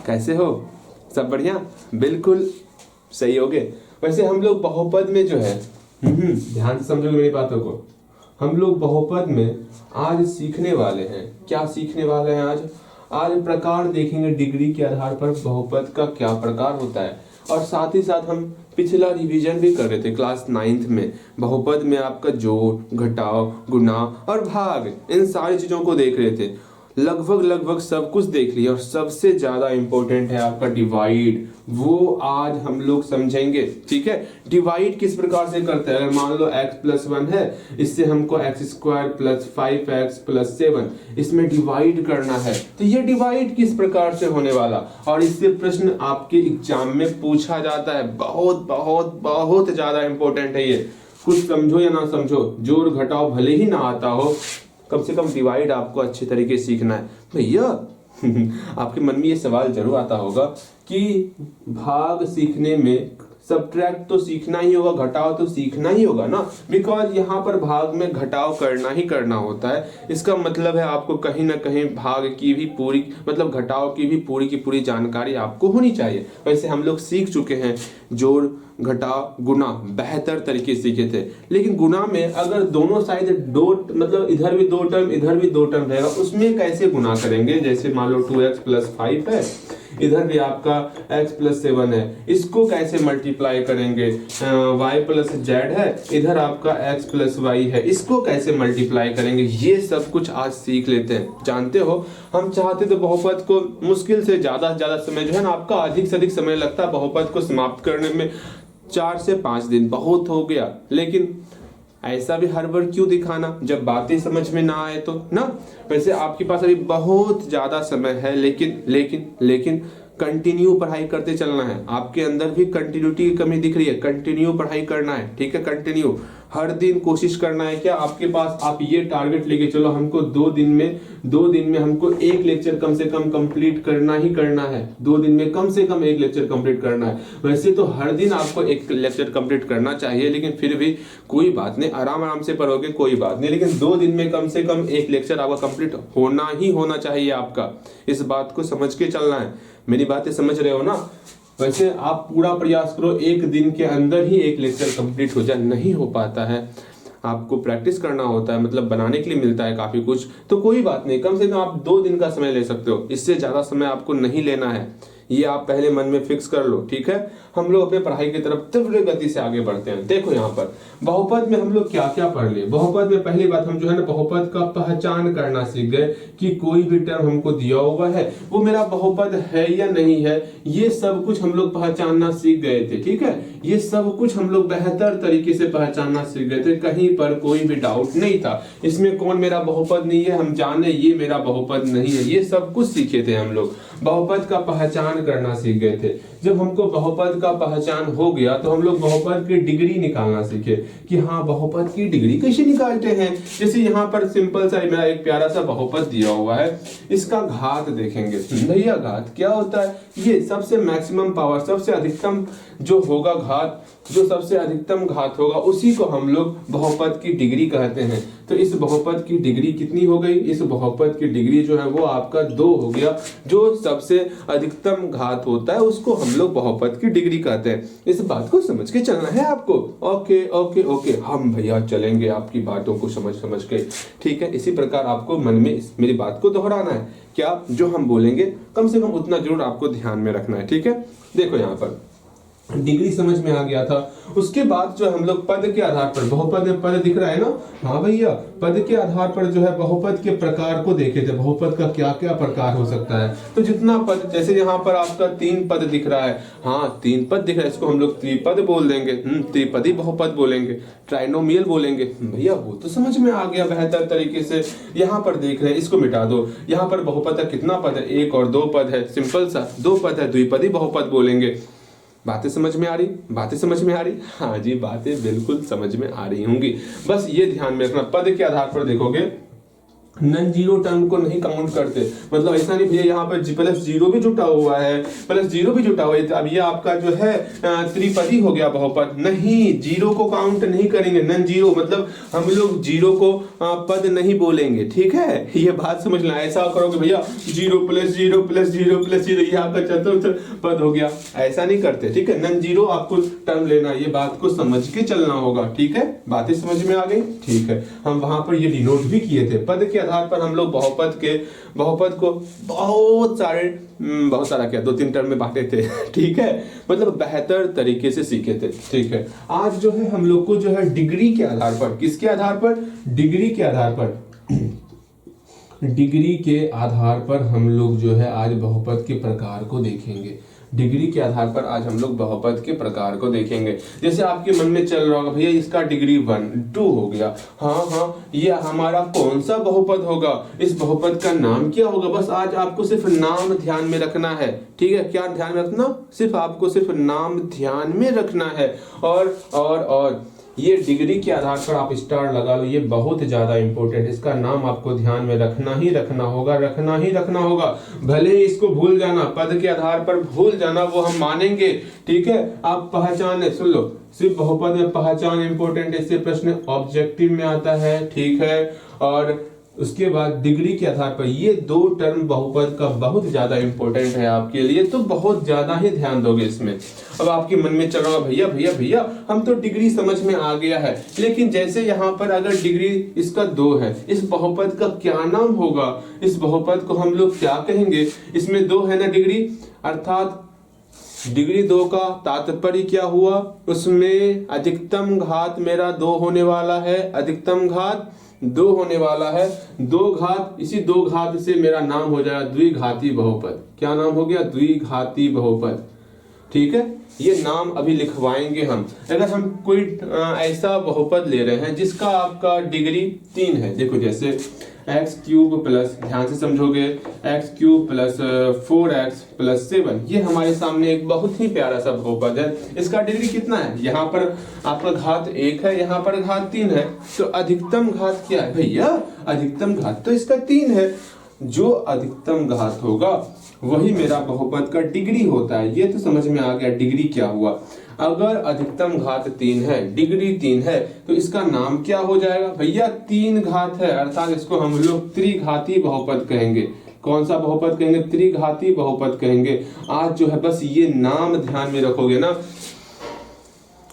कैसे हो? सब बढ़िया? बिल्कुल सही हो गए। वैसे हम लोग बहुपद में जो है ध्यान से समझोगे मेरी बातों को। हम लोग बहुपद में आज सीखने वाले हैं। क्या सीखने वाले हैं आज? आज प्रकार देखेंगे डिग्री के आधार पर बहुपद का क्या प्रकार होता है, और साथ ही साथ हम पिछला रिवीजन भी कर रहे थे क्लास 9th में। बहुपद में आपका जोड़, घटाव, गुणा और भाग, इन सारी चीजों को देख रहे थे। लगभग सब कुछ देख लिया, और सबसे ज्यादा इंपॉर्टेंट है आपका डिवाइड, वो आज हम लोग समझेंगे। ठीक है, डिवाइड किस प्रकार से करते हैं। अगर मान लो x+1 है, इससे हमको x² + 5x + 7 इसमें डिवाइड करना है, तो ये डिवाइड किस प्रकार से होने वाला, और इससे प्रश्न आपके एग्जाम में पूछा जाता है। बहुत बहुत बहुत ज्यादा इंपॉर्टेंट है ये। कुछ समझो या ना समझो, जोड़ घटाव भले ही ना आता हो, कम से कम डिवाइड आपको अच्छे तरीके से सीखना है भैया। आपके मन में ये सवाल जरूर आता होगा कि भाग सीखने में सब्ट्रैक्ट तो सीखना ही होगा, घटाव तो सीखना ही होगा ना, बिकॉज यहाँ पर भाग में घटाव करना ही करना होता है। इसका मतलब है आपको कहीं ना कहीं भाग की भी पूरी, मतलब घटाव की भी पूरी जानकारी आपको होनी चाहिए। वैसे हम लोग सीख चुके हैं जोड़, घटाव, गुना बेहतर तरीके से सीखे थे। लेकिन गुना में अगर दोनों साइड दो, मतलब इधर भी 2 टर्म इधर भी 2 टर्म रहेगा, उसमें कैसे गुना करेंगे। जैसे मान लो 2x + 5 है, इधर भी आपका x + 7 है, इसको कैसे मल्टीप्लाई करेंगे। y + z है, इधर आपका x + y है, इसको कैसे मल्टीप्लाई करेंगे। ये सब कुछ आज सीख लेते हैं। जानते हो, हम चाहते तो बहुपद को मुश्किल से ज्यादा समय जो है ना, आपका अधिक से अधिक समय लगता है बहुपद को समाप्त करने में। 4 से 5 दिन बहुत हो गया, लेकिन ऐसा भी हड़बड़ क्यों दिखाना जब बातें समझ में ना आए तो ना। वैसे आपके पास अभी बहुत ज्यादा समय है, लेकिन कंटिन्यू पढ़ाई करते चलना है। आपके अंदर भी कंटिन्यूटी की कमी दिख रही है, कंटिन्यू पढ़ाई करना है। ठीक है, कंटिन्यू हर दिन कोशिश करना है। क्या आपके पास, आप ये टारगेट लेके चलो, हमको 2 दिन में हमको 1 लेक्चर कम से कम कंप्लीट करना ही करना है। 2 दिन में कम से कम 1 लेक्चर कंप्लीट करना है। वैसे तो हर दिन आपको 1 लेक्चर कंप्लीट करना चाहिए, लेकिन फिर भी कोई बात नहीं, आराम से पढ़ोगे कोई बात नहीं, लेकिन 2 दिन में कम से कम 1 लेक्चर आपका कंप्लीट होना चाहिए आपका। इस बात को समझ के चलना है। मेरी बातें समझ रहे हो ना। वैसे आप पूरा प्रयास करो 1 दिन के अंदर ही 1 लेक्चर कंप्लीट हो जाए। नहीं हो पाता है, आपको प्रैक्टिस करना होता है, मतलब बनाने के लिए मिलता है काफी कुछ, तो कोई बात नहीं, कम से कम आप 2 दिन का समय ले सकते हो। इससे ज्यादा समय आपको नहीं लेना है, ये आप पहले मन में फिक्स कर लो। ठीक है, हम लोग अपने पढ़ाई की तरफ तीव्र गति से आगे बढ़ते हैं। देखो यहाँ पर बहुपद में हम लोग क्या क्या पढ़ लिए। बहुपद में पहली बात हम जो है ना, बहुपद का पहचान करना सीख गए कि कोई भी टर्म हमको दिया हुआ है वो मेरा बहुपद है या नहीं है, ये सब कुछ हम लोग पहचानना सीख गए थे। ठीक है, ये सब कुछ हम लोग बेहतर तरीके से पहचानना सीख गए थे, कहीं पर कोई भी डाउट नहीं था। इसमें कौन मेरा बहुपद नहीं है, हम जाने ये मेरा बहुपद नहीं है, ये सब कुछ सीखे थे हम लोग। बहुपद का पहचान करना सीख गए थे। जब हमको बहुपद का पहचान हो गया तो हम लोग बहुपद की डिग्री निकालना सीखे कि हाँ, बहुपद की डिग्री कैसे निकालते हैं। जैसे यहाँ पर सिंपल सा मेरा एक प्यारा सा बहुपद दिया हुआ है, इसका घात देखेंगे। भैया घात क्या होता है, ये सबसे मैक्सिमम पावर, सबसे अधिकतम जो होगा घात, जो सबसे अधिकतम घात होगा उसी को हम लोग बहुपद की डिग्री कहते हैं। तो इस बहुपद की डिग्री कितनी हो गई, इस बहुपद की डिग्री जो है वो आपका 2 हो गया। जो सबसे अधिकतम घात होता है उसको हम लोग बहुपद की डिग्री कहते हैं। इस बात को समझ के चलना है आपको। ओके ओके ओके, हम भैया चलेंगे आपकी बातों को समझ के। ठीक है, इसी प्रकार आपको मन में मेरी बात को दोहराना है। क्या जो हम बोलेंगे कम से कम उतना जरूर आपको ध्यान में रखना है। ठीक है, देखो यहाँ पर डिग्री समझ में आ गया था। उसके बाद जो हम लोग पद के आधार पर, बहुपद में पद दिख रहा है ना, हाँ भैया, पद के आधार पर जो है बहुपद के प्रकार को देखे थे। बहुपद का क्या क्या प्रकार हो सकता है, तो जितना पद, जैसे यहाँ पर आपका 3 पद दिख रहा है, हाँ 3 पद दिख रहा है, इसको हम लोग त्रिपद बोल देंगे। त्रिपदी बहुपद बोलेंगे, ट्राइनोमियल बोलेंगे। भैया वो तो समझ में आ गया बेहतर तरीके से। यहाँ पर देख रहे हैं, इसको मिटा दो। यहाँ पर बहुपद का कितना पद है, 1 और 2 पद है, सिंपल सा 2 पद है, द्विपदी बहुपद बोलेंगे। बातें समझ में आ रही, बातें समझ में आ रही, हाँ जी, बातें बिल्कुल समझ में आ रही होंगी। बस ये ध्यान में रखना, पद के आधार पर देखोगे नन जीरो टर्म को नहीं काउंट करते। मतलब ऐसा नहीं भैया यहाँ पर प्लस जीरो भी जुटा हुआ है, प्लस जीरो भी जुटा हुआ है, तो अब ये आपका जो है त्रिपदी हो गया बहुपद। नहीं, जीरो को काउंट नहीं करेंगे, नन जीरो मतलब हम लोग जीरो को पद नहीं बोलेंगे, ठीक है, ये बात समझ लेना। ऐसा करोगे भैया zero plus zero plus zero plus zero, ये आपका चतुर्थ पद हो गया, ऐसा नहीं करते, ठीक है। नन जीरो आपको टर्म लेना, ये बात को समझ के चलना होगा, ठीक है। बातें समझ में आ गई, ठीक है। हम वहां पर ये डिनोट भी किए थे, पद के आधार पर हम लोग बहुपद को बहुत सारा क्या 2-3 टर्म में बांटे थे, ठीक है, मतलब बेहतर तरीके से सीखे थे, ठीक है। आज जो है हम लोग को जो है डिग्री के आधार पर, किसके आधार पर, डिग्री के आधार पर, डिग्री के आधार पर हम लोग जो है आज बहुपद के प्रकार को देखेंगे। डिग्री के आधार पर आज हम लोग बहुपद के प्रकार को देखेंगे। जैसे आपके मन में चल रहा होगा भैया इसका डिग्री 1, 2 हो गया, हाँ, ये हमारा कौन सा बहुपद होगा, इस बहुपद का नाम क्या होगा। बस आज आपको सिर्फ नाम ध्यान में रखना है, ठीक है। क्या ध्यान में रखना, सिर्फ आपको सिर्फ नाम ध्यान में रखना है। और ये डिग्री के आधार पर आप स्टार लगा लो, ये बहुत ज्यादा इंपॉर्टेंट है, इसका नाम आपको ध्यान में रखना ही रखना होगा। भले ही इसको भूल जाना, पद के आधार पर भूल जाना, वो हम मानेंगे, ठीक है। आप पहचाने, सुन लो, सिर्फ बहुपद में पहचान इंपॉर्टेंट है, इससे प्रश्न ऑब्जेक्टिव में आता है, ठीक है। और उसके बाद डिग्री के आधार पर ये 2 टर्म बहुपद का बहुत ज्यादा इंपॉर्टेंट है आपके लिए, तो बहुत ज्यादा ही ध्यान दोगे इसमें। अब आपके मन में चल रहा भैया हम तो डिग्री समझ में आ गया है, लेकिन जैसे यहाँ पर अगर डिग्री इसका 2 है, इस बहुपद का क्या नाम होगा, इस बहुपद को हम लोग क्या कहेंगे। इसमें 2 है ना डिग्री, अर्थात डिग्री 2 का तात्पर्य क्या हुआ, उसमें अधिकतम घात मेरा 2 होने वाला है, अधिकतम घात 2 होने वाला है, 2 घात, इसी 2 घात से मेरा नाम हो जाएगा द्विघाती बहुपद। क्या नाम हो गया, द्विघाती बहुपद, ठीक है। ये नाम अभी लिखवाएंगे हम। अगर हम कोई ऐसा बहुपद ले रहे हैं जिसका आपका डिग्री 3 है, देखो जैसे एक्स क्यूब प्लस, ध्यान से समझोगे, x cube plus 4x plus 7, ये हमारे सामने एक बहुत ही प्यारा सा बहुपद है। इसका डिग्री कितना है, यहाँ पर आपका घात 1 है, यहाँ पर घात 3 है, तो अधिकतम घात क्या है भैया, अधिकतम घात तो इसका 3 है। जो अधिकतम घात होगा वही मेरा बहुपद का डिग्री होता है। ये तो समझ में आ गया डिग्री क्या हुआ। अगर अधिकतम घात 3 है, डिग्री 3 है, तो इसका नाम क्या हो जाएगा भैया, 3 घात है, अर्थात इसको हम लोग त्रिघाती बहुपद कहेंगे। कौन सा बहुपद कहेंगे, त्रिघाती बहुपद कहेंगे। आज जो है बस ये नाम ध्यान में रखोगे ना,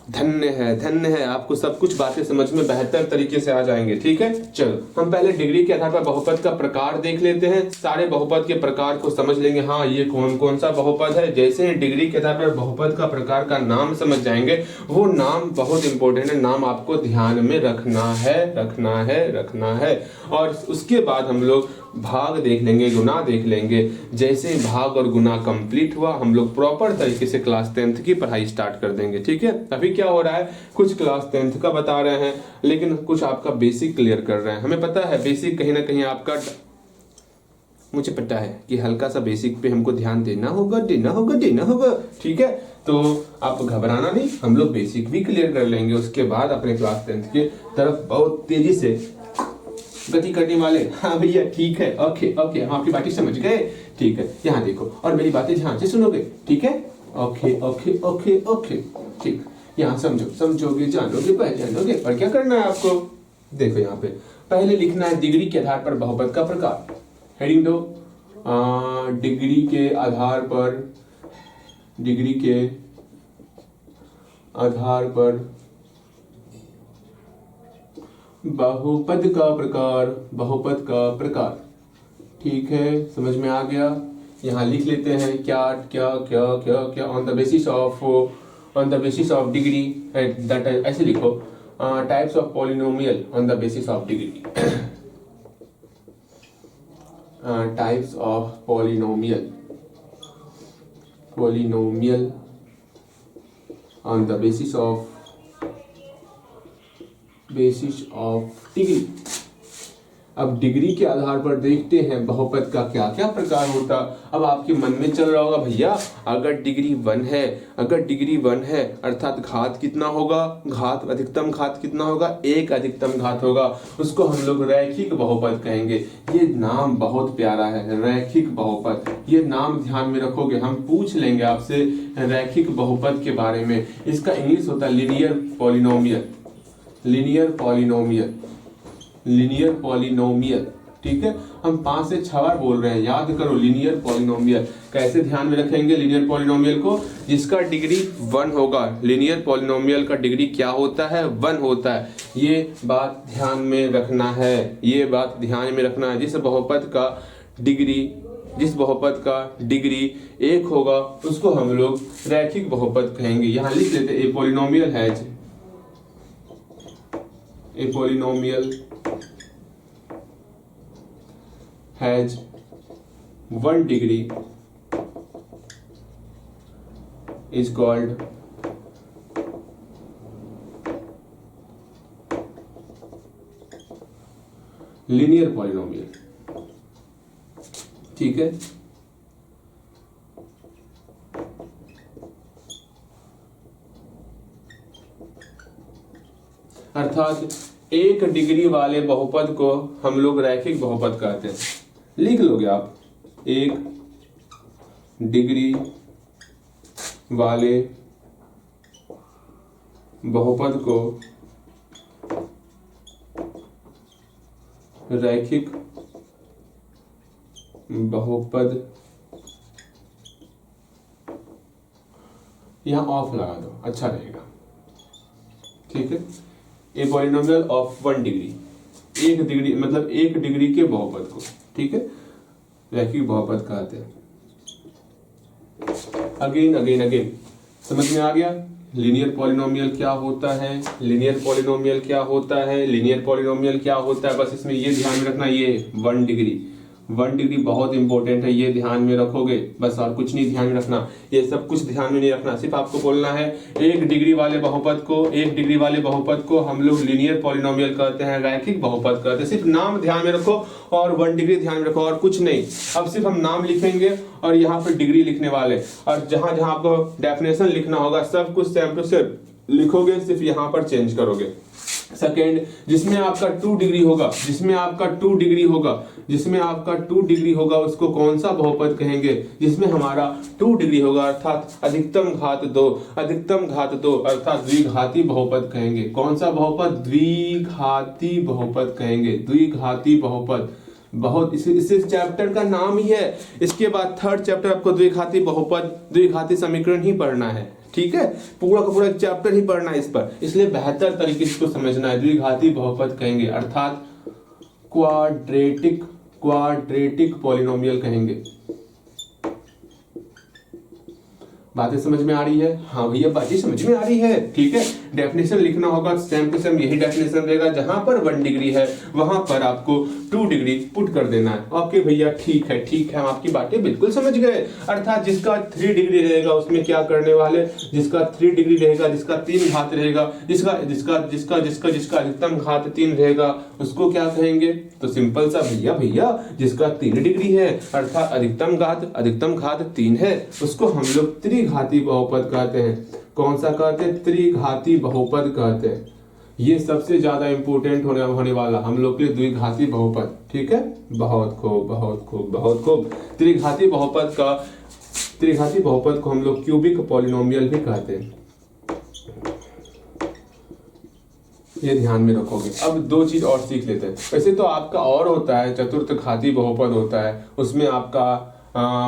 धन्य है, आपको सब कुछ बातें समझ में बेहतर तरीके से आ जाएंगे, ठीक है। चलो हम पहले डिग्री के आधार पर बहुपद का प्रकार देख लेते हैं, सारे बहुपद के प्रकार को समझ लेंगे, हाँ ये कौन कौन सा बहुपद है। जैसे ही डिग्री के आधार पर बहुपद का प्रकार का नाम समझ जाएंगे, वो नाम बहुत इंपॉर्टेंट है, नाम आपको ध्यान में रखना है। और उसके बाद हम लोग भाग देख लेंगे, गुना देख लेंगे। जैसे भाग और गुना कंप्लीट हुआ, हम लोग प्रॉपर तरीके से क्लास 10th की पढ़ाई स्टार्ट कर देंगे, ठीक है। अभी क्या हो रहा है, कुछ क्लास 10th का बता रहे हैं, लेकिन कुछ आपका बेसिक क्लियर कर रहे हैं। हमें पता है बेसिक कहीं ना कहीं आपका, मुझे पता है कि हल्का सा बेसिक पे हमको ध्यान देना होगा, ठीक है। तो आप घबराना नहीं, हम लोग बेसिक भी क्लियर कर लेंगे, उसके बाद अपने क्लास 10th के तरफ बहुत तेजी से गति करने वाले। हाँ भैया ठीक है, ओके हम आपकी बातें समझ गए, ठीक है। यहाँ देखो और मेरी बातें ध्यान से सुनोगे, ठीक है। ओके ठीक, यहाँ समझोगे, जानोगे, पहचानोगे। और क्या करना है आपको, देखो यहाँ पे पहले लिखना है डिग्री के आधार पर बहुपद का प्रकार। हेडिंग दो, डिग्री के आधार पर बहुपद का प्रकार, ठीक है, समझ में आ गया। यहाँ लिख लेते हैं क्या on the basis of degree, that ऐसे लिखो, types of polynomial on the basis of degree, types of polynomial on the basis of degree. अब डिग्री के आधार पर देखते हैं बहुपद का क्या क्या प्रकार होता। अब आपके मन में चल रहा होगा भैया अगर डिग्री 1 है, अगर डिग्री 1 है अर्थात घात कितना होगा, घात अधिकतम घात कितना होगा, 1 अधिकतम घात होगा, उसको हम लोग रैखिक बहुपद कहेंगे। ये नाम बहुत प्यारा है, रैखिक बहुपद, ये नाम ध्यान में रखोगे। हम पूछ लेंगे आपसे रैखिक बहुपद के बारे में। इसका इंग्लिश होता है linear polynomial, linear polynomial, linear polynomial. ठीक है, हम 5 से 6 बार बोल रहे हैं, याद करो लीनियर पॉलिनोमियल। कैसे ध्यान में रखेंगे लीनियर पॉलिनोमियल को, जिसका डिग्री 1 होगा। लीनियर पॉलिनोमियल का डिग्री क्या होता है, 1 होता है। ये बात ध्यान में रखना है, ये बात ध्यान में रखना है। जिस बहुपद का डिग्री 1 होगा उसको हम लोग रैखिक बहुपद कहेंगे। यहां लिख लेते a polynomial has 1 degree is called linear polynomial। ठीक है, अर्थात 1 डिग्री वाले बहुपद को हम लोग रैखिक बहुपद कहते हैं। लिख लोगे आप, 1 डिग्री वाले बहुपद को रैखिक बहुपद, यहां ऑफ लगा दो अच्छा रहेगा। ठीक है, a polynomial of 1 degree, 1 degree मतलब 1 डिग्री के बहुपद को, ठीक है, रैखिक बहुपद कहते हैं। अगेन समझ में आ गया लीनियर पॉलिनोमियल क्या होता है, लीनियर पॉलिनोमियल क्या होता है, लीनियर पॉलिनोमियल क्या होता है। बस इसमें ये ध्यान में रखना, ये 1 डिग्री बहुत इंपॉर्टेंट है, ये ध्यान में रखोगे बस, और कुछ नहीं ध्यान में रखना। ये सब कुछ ध्यान में नहीं रखना, सिर्फ आपको बोलना है 1 डिग्री वाले बहुपद को हम लोग लीनियर पॉलिनोमियल कहते हैं, रैखिक बहुपद कहते हैं। सिर्फ नाम ध्यान में रखो और 1 डिग्री ध्यान में रखो और कुछ नहीं। अब सिर्फ हम नाम लिखेंगे और यहाँ पर डिग्री लिखने वाले, और जहां जहां आपको डेफिनेशन लिखना होगा सब कुछ सेम टू सेम लिखोगे, सिर्फ यहाँ पर चेंज करोगे। सेकेंड, जिसमें आपका 2 डिग्री होगा उसको कौन सा बहुपद कहेंगे, जिसमें हमारा 2 डिग्री होगा अर्थात अधिकतम घात 2 अर्थात द्विघाती बहुपद कहेंगे। कौन सा बहुपद, द्विघाती बहुपद कहेंगे, द्विघाती बहुपद। बहुत इस चैप्टर का नाम ही है। इसके बाद 3rd चैप्टर आपको द्विघाती बहुपद, द्विघाती समीकरण ही पढ़ना है। ठीक है, पूरा का पूरा चैप्टर ही पढ़ना है इस पर, इसलिए बेहतर तरीके से इसको समझना है। द्विघाती बहुपद कहेंगे अर्थात क्वाड्रेटिक पॉलिनोमियल कहेंगे। बातें समझ में आ रही है? हाँ भैया बातें समझ में आ रही है। ठीक है, डेफिनेशन लिखना होगा सेम टू सेम, यही डेफिनेशन रहेगा। जहां पर 1 डिग्री है वहां पर आपको 2 डिग्री पुट कर देना है। ओके भैया, ठीक है, हम आपकी बातें बिल्कुल समझ गए। अर्थात जिसका 3 डिग्री रहेगा उसमें क्या करने वाले, जिसका 3 डिग्री रहेगा, जिसका 3 घात रहेगा, जिसका अधिकतम घात 3 रहेगा उसको क्या कहेंगे, तो सिंपल सा भैया जिसका 3 डिग्री है अर्थात अधिकतम घात 3 है उसको हम लोग त्रिघाती बहुपद कहते हैं। कौन सा कहते हैं, त्रिघाती बहुपद कहते हैं। ये सबसे ज्यादा इंपोर्टेंट होने वाला हम लोग के लिए द्विघाती बहुपद। ठीक है, बहुत खूब। त्रिघाती बहुपद को हम लोग क्यूबिक पॉलिनोमियल भी कहते हैं, ये ध्यान में रखोगे। अब 2 चीज और सीख लेते हैं। वैसे तो आपका और होता है, चतुर्थ घाती बहुपद होता है, उसमें आपका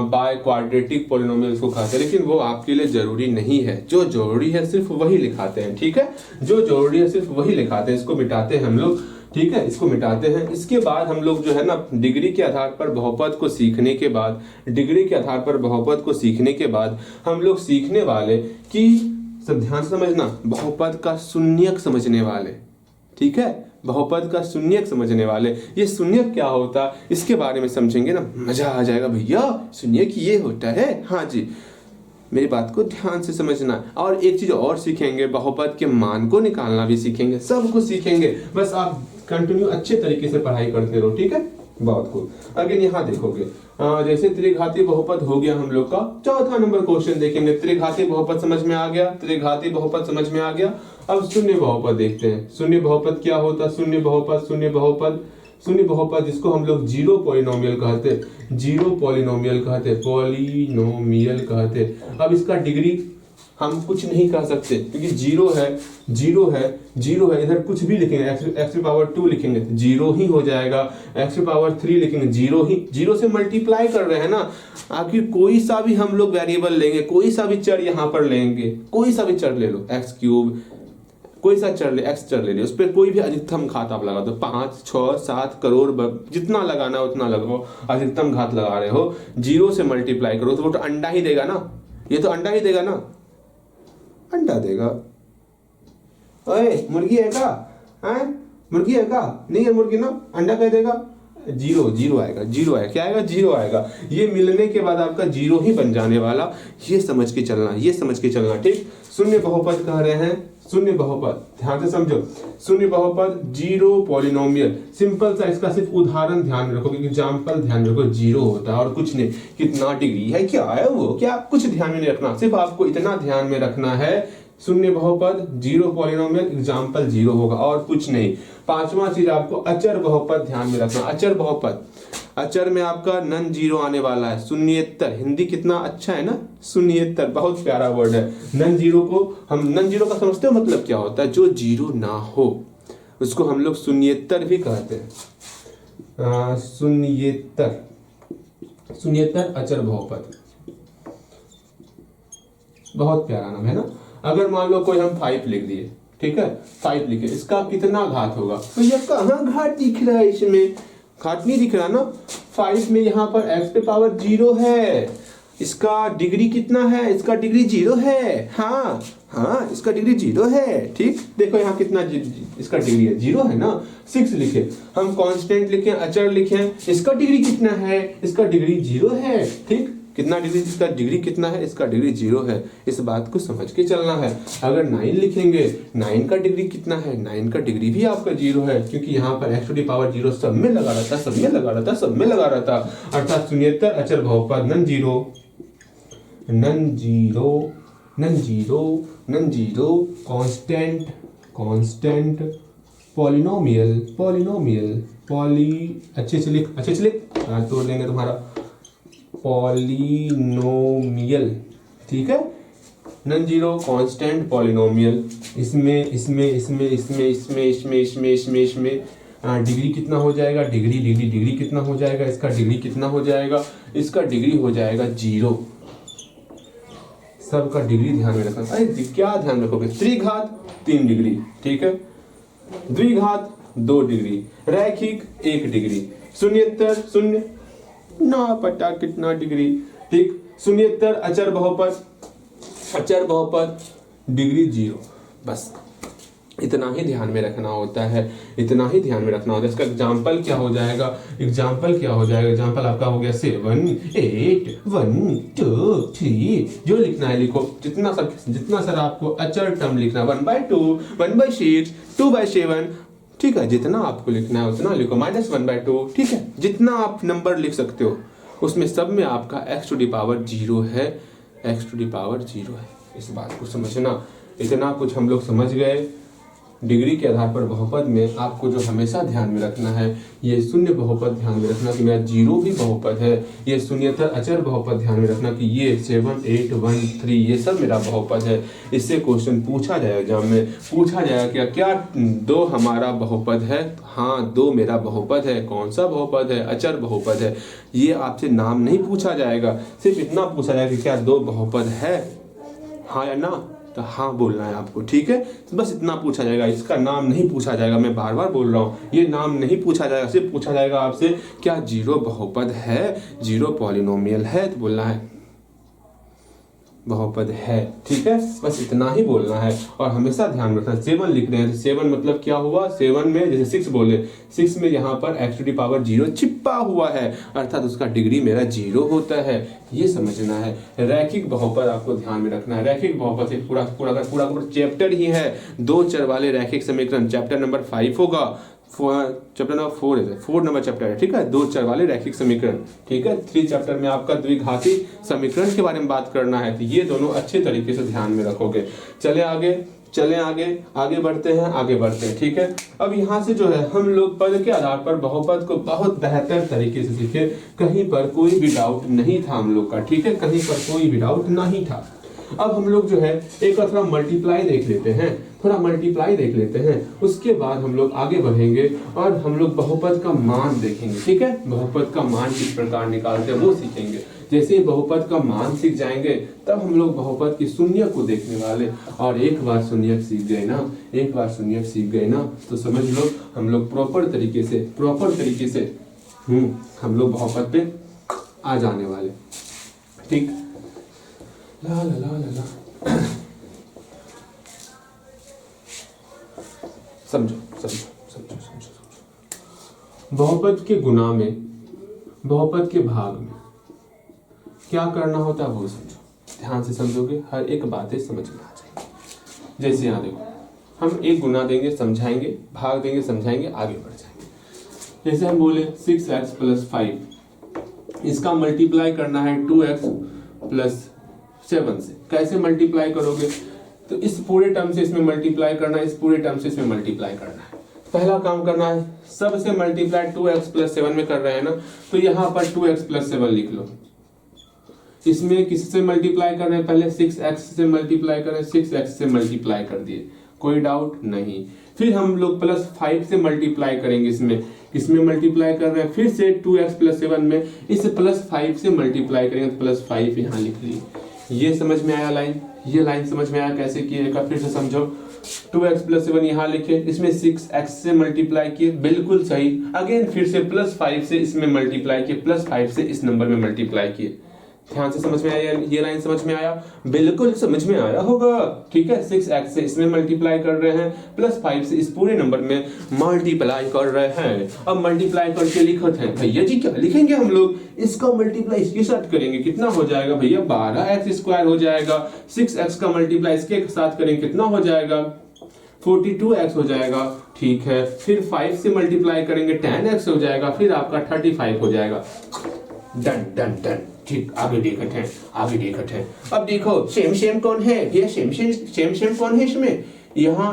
बाय क्वाड्रेटिक पॉलिनोमियल को कहते हैं, लेकिन वो आपके लिए जरूरी नहीं है। जो जरूरी है सिर्फ वही लिखाते हैं। ठीक है, जो जरूरी है सिर्फ वही लिखाते हैं, इसको मिटाते हैं हम लोग। ठीक है, इसको मिटाते हैं। इसके बाद हम लोग जो है ना डिग्री के आधार पर बहुपद को सीखने के बाद हम लोग सीखने वाले कि सब ध्यान से समझना, बहुपद का शून्यक समझने वाले। ठीक है, बहुपद का शून्यक समझने वाले। ये शून्यक क्या होता है इसके बारे में समझेंगे ना, मजा आ जाएगा। भैया शून्यक ये होता है, हाँ जी, मेरी बात को ध्यान से समझना। और एक चीज और सीखेंगे, बहुपद के मान को निकालना भी सीखेंगे, सब कुछ सीखेंगे। बस आप कंटिन्यू अच्छे तरीके से पढ़ाई करते रहो, ठीक है। बहुत खूब। अगेन यहाँ देखोगे जैसे त्रिघाती बहुपद हो गया हम लोग का, चौथा नंबर क्वेश्चन देखेंगे। त्रिघाती बहुपद समझ में आ गया, त्रिघाती बहुपद समझ में आ गया। अब शून्य बहुपद देखते हैं। शून्य बहुपद क्या होता है? शून्य बहुपद, शून्य बहुपद, शून्य बहुपद जिसको हम लोग जीरो पॉलिनोमियल कहते, जीरो पॉलिनोमियल कहते, पॉलिनोमियल कहते। अब इसका डिग्री हम कुछ नहीं कर सकते क्योंकि जीरो है, जीरो है, जीरो है। इधर कुछ भी लिखेंगे, एक्स की पावर 2 लिखेंगे तो जीरो ही हो जाएगा, एक्स की पावर 3 लिखेंगे जीरो ही, जीरो से मल्टीप्लाई कर रहे हैं ना। आखिर कोई सा भी हम लोग वेरिएबल लेंगे, कोई सा भी चर यहाँ पर लेंगे, कोई सा भी चर ले लो, एक्स क्यूब, कोई सा चर ले, एक्स चर ले लो, उस पर कोई भी अधिकतम घात आप लगा दो, 5, 6, 7 करोड़, जितना लगाना है उतना लगाओ, अधिकतम घात लगा रहे हो, जीरो से मल्टीप्लाई करो तो वो तो अंडा ही देगा ना, ये तो अंडा ही देगा ना, अंडा देगा। ओए मुर्गी है का? हैं? मुर्गी है का? नहीं है मुर्गी ना, अंडा कह देगा। जीरो, जीरो आएगा, जीरो आएगा, क्या आएगा? जीरो आएगा। ये मिलने के बाद आपका जीरो ही बन जाने वाला, ये समझ के चलना, ये समझ के चलना, ठीक। शून्य बहुपद कह रहे हैं, शून्य बहुपद ध्यान से समझो। शून्य बहुपद जीरो पॉलिनोमियल, सिंपल सा इसका सिर्फ उदाहरण ध्यान में रखो, एग्जाम्पल ध्यान में रखो, जीरो होता है और कुछ नहीं। कितना डिग्री है, क्या है वो, क्या कुछ ध्यान में नहीं रखना, सिर्फ आपको इतना ध्यान में रखना है, शून्य बहुपद जीरो पॉलिनोमियल, एग्जाम्पल जीरो होगा और कुछ नहीं। पांचवा चीज आपको अचर बहुपद ध्यान में रखना। अचर बहुपद, अचर में आपका नन जीरो आने वाला है, शून्येतर। हिंदी कितना अच्छा है ना, शून्येतर, बहुत प्यारा वर्ड है। नन जीरो को हम, नन जीरो का समझते हो मतलब क्या होता है? जो जीरो ना हो उसको हम लोग शून्येतर भी कहते हैं। शून्येतर, शून्येतर अचर बहुपद, बहुत प्यारा नाम है ना। अगर मान लो कोई हम 5 लिख दिए, ठीक है, 5 लिखे, इसका कितना घात होगा? तो ये कहाँ घात दिख रहा है? इसमें घात नहीं दिख रहा ना। 5 में यहाँ पर x पे पावर 0 है, इसका डिग्री कितना है? इसका डिग्री 0 है। हाँ हाँ, इसका डिग्री 0 है, ठीक। देखो यहाँ कितना इसका डिग्री है, 0 है ना। 6 लिखे हम, कांस्टेंट लिखे, अचर लिखे, इसका डिग्री कितना है? इसका डिग्री 0 है, ठीक। कितना डिग्री, इसका डिग्री कितना है? इसका डिग्री 0 है। इस बात को समझ के चलना है। अगर 9 लिखेंगे, 9 का डिग्री कितना है? 9 का डिग्री भी आपका 0 है, क्योंकि यहाँ पर x टू दी पावर 0 सब में लगा रहता, सब में लगा रहता, सब में लगा रहता। अर्थात शून्येतर अचर बहुपद non zero, non zero, non zero, non zero, constant, constant, polynomial, polynomial, poly, अच्छे से लिख, अच्छे से लिख, तोड़ देंगे तुम्हारा, पॉलिनोमियल, ठीक है। Non zero, constant, polynomial. इसमें इसमें इसमें इसमें इसमें इसमें इसमें इसमें इसमें डिग्री कितना हो जाएगा? डिग्री डिग्री डिग्री कितना हो जाएगा? इसका डिग्री कितना हो जाएगा? इसका डिग्री हो जाएगा 0। सबका डिग्री ध्यान में रखना। अरे क्या ध्यान रखोगे? त्रिघात 3 डिग्री, ठीक है, द्विघात 2 डिग्री, रैखिक 1 डिग्री, शून्येतर शून्य ना पता कितना डिग्री, ठीक। शून्येतर अचर बहुपद, अचर बहुपद डिग्री 0, बस इतना ही ध्यान में रखना होता है, इतना ही ध्यान में रखना होता है। इसका एग्जाम्पल क्या हो जाएगा? एग्जाम्पल क्या हो जाएगा? एग्जाम्पल आपका हो गया 7, 8, 1, 2, 3, जो लिखना है लिखो। जितना सर आपको अचर टर्म लिखना, 1/2, 1/6, 2/7, ठीक है, जितना आपको लिखना है उतना लिखो, -1/2, ठीक है, जितना आप नंबर लिख सकते हो उसमें सब में आपका x टू दी पावर 0 है, x टू दी पावर 0 है। इस बात को समझना, इतना कुछ हम लोग समझ गए। डिग्री के आधार पर बहुपद में आपको जो हमेशा ध्यान में रखना है, ये शून्य बहुपद ध्यान में रखना कि मेरा 0 भी बहुपद है। ये शून्येतर अचर बहुपद ध्यान में रखना कि ये 7, 8, 1, 3 ये सब मेरा बहुपद है। इससे क्वेश्चन पूछा जाएगा एग्जाम में, पूछा जाएगा क्या 2 हमारा बहुपद है? हाँ 2 मेरा बहुपद है। कौन सा बहुपद है? अचर बहुपद है। ये आपसे नाम नहीं पूछा जाएगा, सिर्फ इतना पूछा जाएगा कि क्या 2 बहुपद है, हाँ या ना, तो हाँ बोलना है आपको, ठीक है। तो बस इतना पूछा जाएगा, इसका नाम नहीं पूछा जाएगा। मैं बार बार बोल रहा हूँ, ये नाम नहीं पूछा जाएगा, सिर्फ पूछा जाएगा आपसे क्या 0 बहुपद है, 0 पॉलिनोमियल है, तो बोलना है बहुपद है, ठीक है। बस इतना ही बोलना है और हमेशा ध्यान रखना। 7 लिख रहे हैं, 7 मतलब क्या हुआ? 7 में जैसे 6 बोले, 6 में यहाँ पर x टू दी पावर 0 छिपा हुआ है, अर्थात उसका डिग्री मेरा 0 होता है, ये समझना है। रैखिक बहुपद आपको ध्यान में रखना है। रैखिक बहुपद पूरा चैप्टर ही है, 2 चर वाले रैखिक समीकरण, चैप्टर नंबर 5 होगा, चैप्टर नंबर 4 है, 4 नंबर चैप्टर है, ठीक है, 2 चर वाले रैखिक समीकरण, ठीक है। 3 चैप्टर में आपका द्विघाती समीकरण के बारे में बात करना है, तो ये दोनों अच्छे तरीके से ध्यान में रखोगे। चले आगे बढ़ते हैं, ठीक है। अब यहाँ से जो है हम लोग पद के आधार पर बहुपद को बहुत बेहतर तरीके से सीखे, कहीं पर कोई भी डाउट नहीं था हम लोग का, ठीक है, कहीं पर कोई भी डाउट नहीं था। अब हम लोग जो है एक थोड़ा मल्टीप्लाई देख लेते हैं, उसके बाद हम लोग आगे बढ़ेंगे और हम लोग बहुपद का मान देखेंगे, ठीक है। बहुपद का मान किस प्रकार निकालते हैं वो सीखेंगे। जैसे ही बहुपद का मान सीख जाएंगे तब हम लोग बहुपद की शून्य को देखने वाले, और एक बार शून्य सीख गए ना तो समझ लो हम लोग प्रॉपर तरीके से हम लोग बहुपद पे आ जाने वाले, ठीक। ला ला ला ला ला समझो। बहुपद के गुना में, बहुपद के भाग में क्या करना होता है वो समझो, ध्यान से समझोगे हर एक बातें समझ में आ जाएगी। जैसे यहाँ देखो, हम एक गुना देंगे समझाएंगे, भाग देंगे समझाएंगे, आगे बढ़ जाएंगे। जैसे हम बोले 6x + 5, इसका मल्टीप्लाई करना है 2x + 7 से। कैसे मल्टीप्लाई करोगे, तो इस पूरे टर्म से इसमें मल्टीप्लाई करना है, इस पूरे टर्म से इसमें मल्टीप्लाई करना है। पहला काम करना है, सबसे मल्टीप्लाई 2x + 7 में कर रहे हैं ना, तो यहाँ पर 2x + 7 लिख लो। इसमें किससे मल्टीप्लाई कर रहे हैं, पहले 6x से मल्टीप्लाई कर रहे हैं, 6x से मल्टीप्लाई कर दिए, कोई डाउट नहीं। फिर हम लोग +5 से मल्टीप्लाई करेंगे, इसमें मल्टीप्लाई कर रहे हैं, फिर से 2x + 7 में इस +5 से मल्टीप्लाई करेंगे, तो +5 यहाँ लिख लिए। ये समझ में आया लाइन, ये लाइन समझ में आया कैसे किए, फिर से समझो। 2x + 7 यहाँ लिखे, इसमें 6x से मल्टीप्लाई किए, बिल्कुल सही। अगेन फिर से +5 से इसमें मल्टीप्लाई किए, +5 से इस नंबर में मल्टीप्लाई किए। ध्यान से समझ में आया, ये लाइन समझ में आया, बिल्कुल समझ में आया होगा, ठीक है। 6x से इसमें मल्टीप्लाई कर रहे हैं, +5 से इस पूरे नंबर में मल्टीप्लाई कर रहे हैं। अब मल्टीप्लाई करके लिखते हैं, भैया जी क्या लिखेंगे हम लोग, इसका मल्टीप्लाई इसके साथ करेंगे, कितना हो जाएगा भैया, 12x² हो जाएगा। 6x का मल्टीप्लाई इसके साथ करेंगे, कितना हो जाएगा, 42x हो जाएगा, ठीक है। फिर 5 से मल्टीप्लाई करेंगे, 10x हो जाएगा, फिर आपका 35 हो जाएगा। डन डन डन, ठीक। आगे देखते हैं। अब देखो सेम कौन है भैया, सेम कौन है इसमें, यहाँ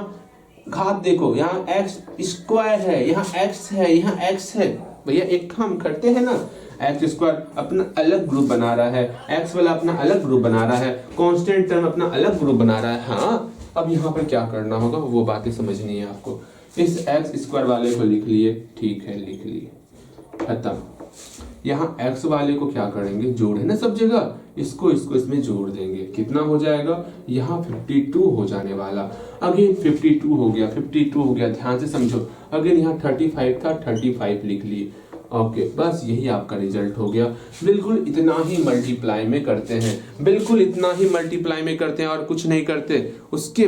घात देखो, यहाँ x² है, यहाँ x है, यहाँ x है। भैया एक काम करते हैं ना, x² अपना अलग ग्रुप बना रहा है, x वाला अपना अलग ग्रुप बना रहा है, कांस्टेंट टर्म अपना अलग ग्रुप बना रहा है। हाँ, अब यहाँ पर क्या करना होगा वो बातें समझनी है आपको। इस x² वाले को लिख लिए, ठीक है, लिख लिए, खत्म। यहाँ x वाले को क्या करेंगे, जोड़ है ना सब जगह, इसको इसमें जोड़ देंगे, कितना हो जाएगा, यहाँ 52 हो जाने वाला। अगेन 52 हो गया, ध्यान से समझो। अगेन यहाँ 35 था, 35 लिख लिए, ओके, बस यही आपका रिजल्ट हो गया। बिल्कुल इतना ही मल्टीप्लाई में करते हैं, और कुछ नहीं करते। उसके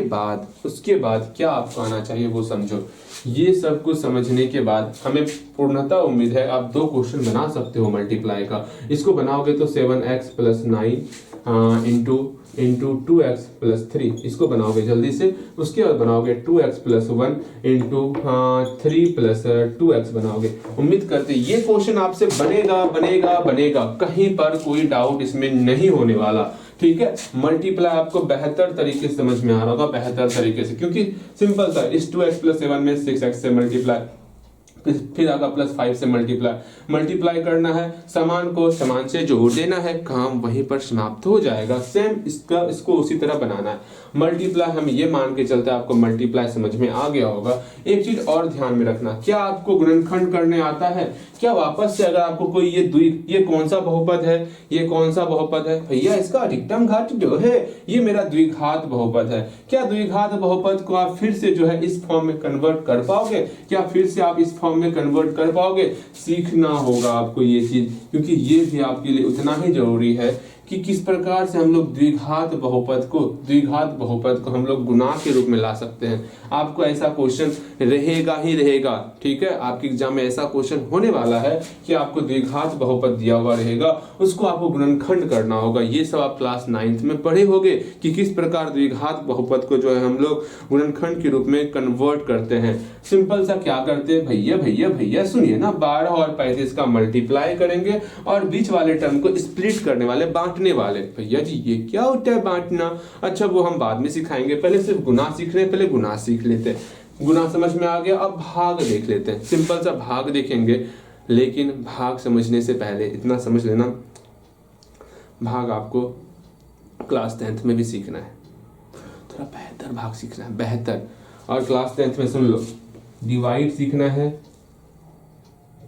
बाद क्या आपको आना चाहिए वो समझो। ये सब कुछ समझने के बाद हमें पूर्णतः उम्मीद है आप 2 क्वेश्चन बना सकते हो मल्टीप्लाई का। इसको बनाओगे तो 7x + 9 इंटू 2x + 3, इसको बनाओगे जल्दी से। उसके बाद बनाओगे 2x + 1 इंटू 3 + 2x बनाओगे। उम्मीद करते ये क्वेश्चन आपसे बनेगा, कहीं पर कोई डाउट इसमें नहीं होने वाला, ठीक है। मल्टीप्लाई आपको बेहतर तरीके से समझ में आ रहा होगा, बेहतर तरीके से, क्योंकि सिंपल सा, इस 2x + 7 में 6x से मल्टीप्लाई, फिर आगा +5 से मल्टीप्लाई करना है, समान को समान से जोड़ देना है, काम वहीं पर समाप्त हो जाएगा। सेम इसको उसी तरह बनाना है। मल्टीप्लाई हम ये मान के चलते आपको मल्टीप्लाई समझ में आ गया होगा। एक चीज और ध्यान में रखना, क्या आपको गुणनखंड करने आता है, क्या वापस से अगर आपको कोई ये कौन सा बहुपद है, भैया इसका अधिकतम घात जो है ये मेरा द्विघात बहुपद है, क्या द्विघात बहुपद को आप फिर से जो है इस फॉर्म में कन्वर्ट कर पाओगे, क्या फिर से आप इस फॉर्म में कन्वर्ट कर पाओगे, सीखना होगा आपको ये चीज, क्योंकि ये भी आपके लिए उतना ही जरूरी है कि किस प्रकार से हम लोग द्विघात बहुपद को हम लोग गुणा के रूप में ला सकते हैं। आपको ऐसा क्वेश्चन रहेगा ही रहेगा, ठीक है, आपके एग्जाम में ऐसा क्वेश्चन होने वाला है कि आपको द्विघात बहुपद दिया हुआ रहेगा, उसको आपको गुणनखंड करना होगा। ये सब आप क्लास 9th में पढ़े होंगे कि किस प्रकार द्विघात बहुपद को जो है हम लोग गुणनखंड के रूप में कन्वर्ट करते हैं। सिंपल सा क्या करते हैं, भैया सुनिए ना, 12 और 35 का मल्टीप्लाई करेंगे और बीच वाले टर्म को स्प्लिट करने वाले, बांटने वाले। भैया जी ये क्या होता है बांटना? अच्छा वो हम बाद में सिखाएंगे, पहले सिर्फ गुना सीख रहे हैं, पहले गुना सीख लेते हैं। गुना समझ में आ गया, अब भाग देख लेते हैं। सिंपल सा भाग देखेंगे, लेकिन भाग समझने से पहले इतना समझ लेना, भाग आपको क्लास 10th में भी सीखना है, थोड़ा बेहतर भाग सीखना है, बेहतर। और क्लास 10th में सुन लो, डिवाइड सीखना है,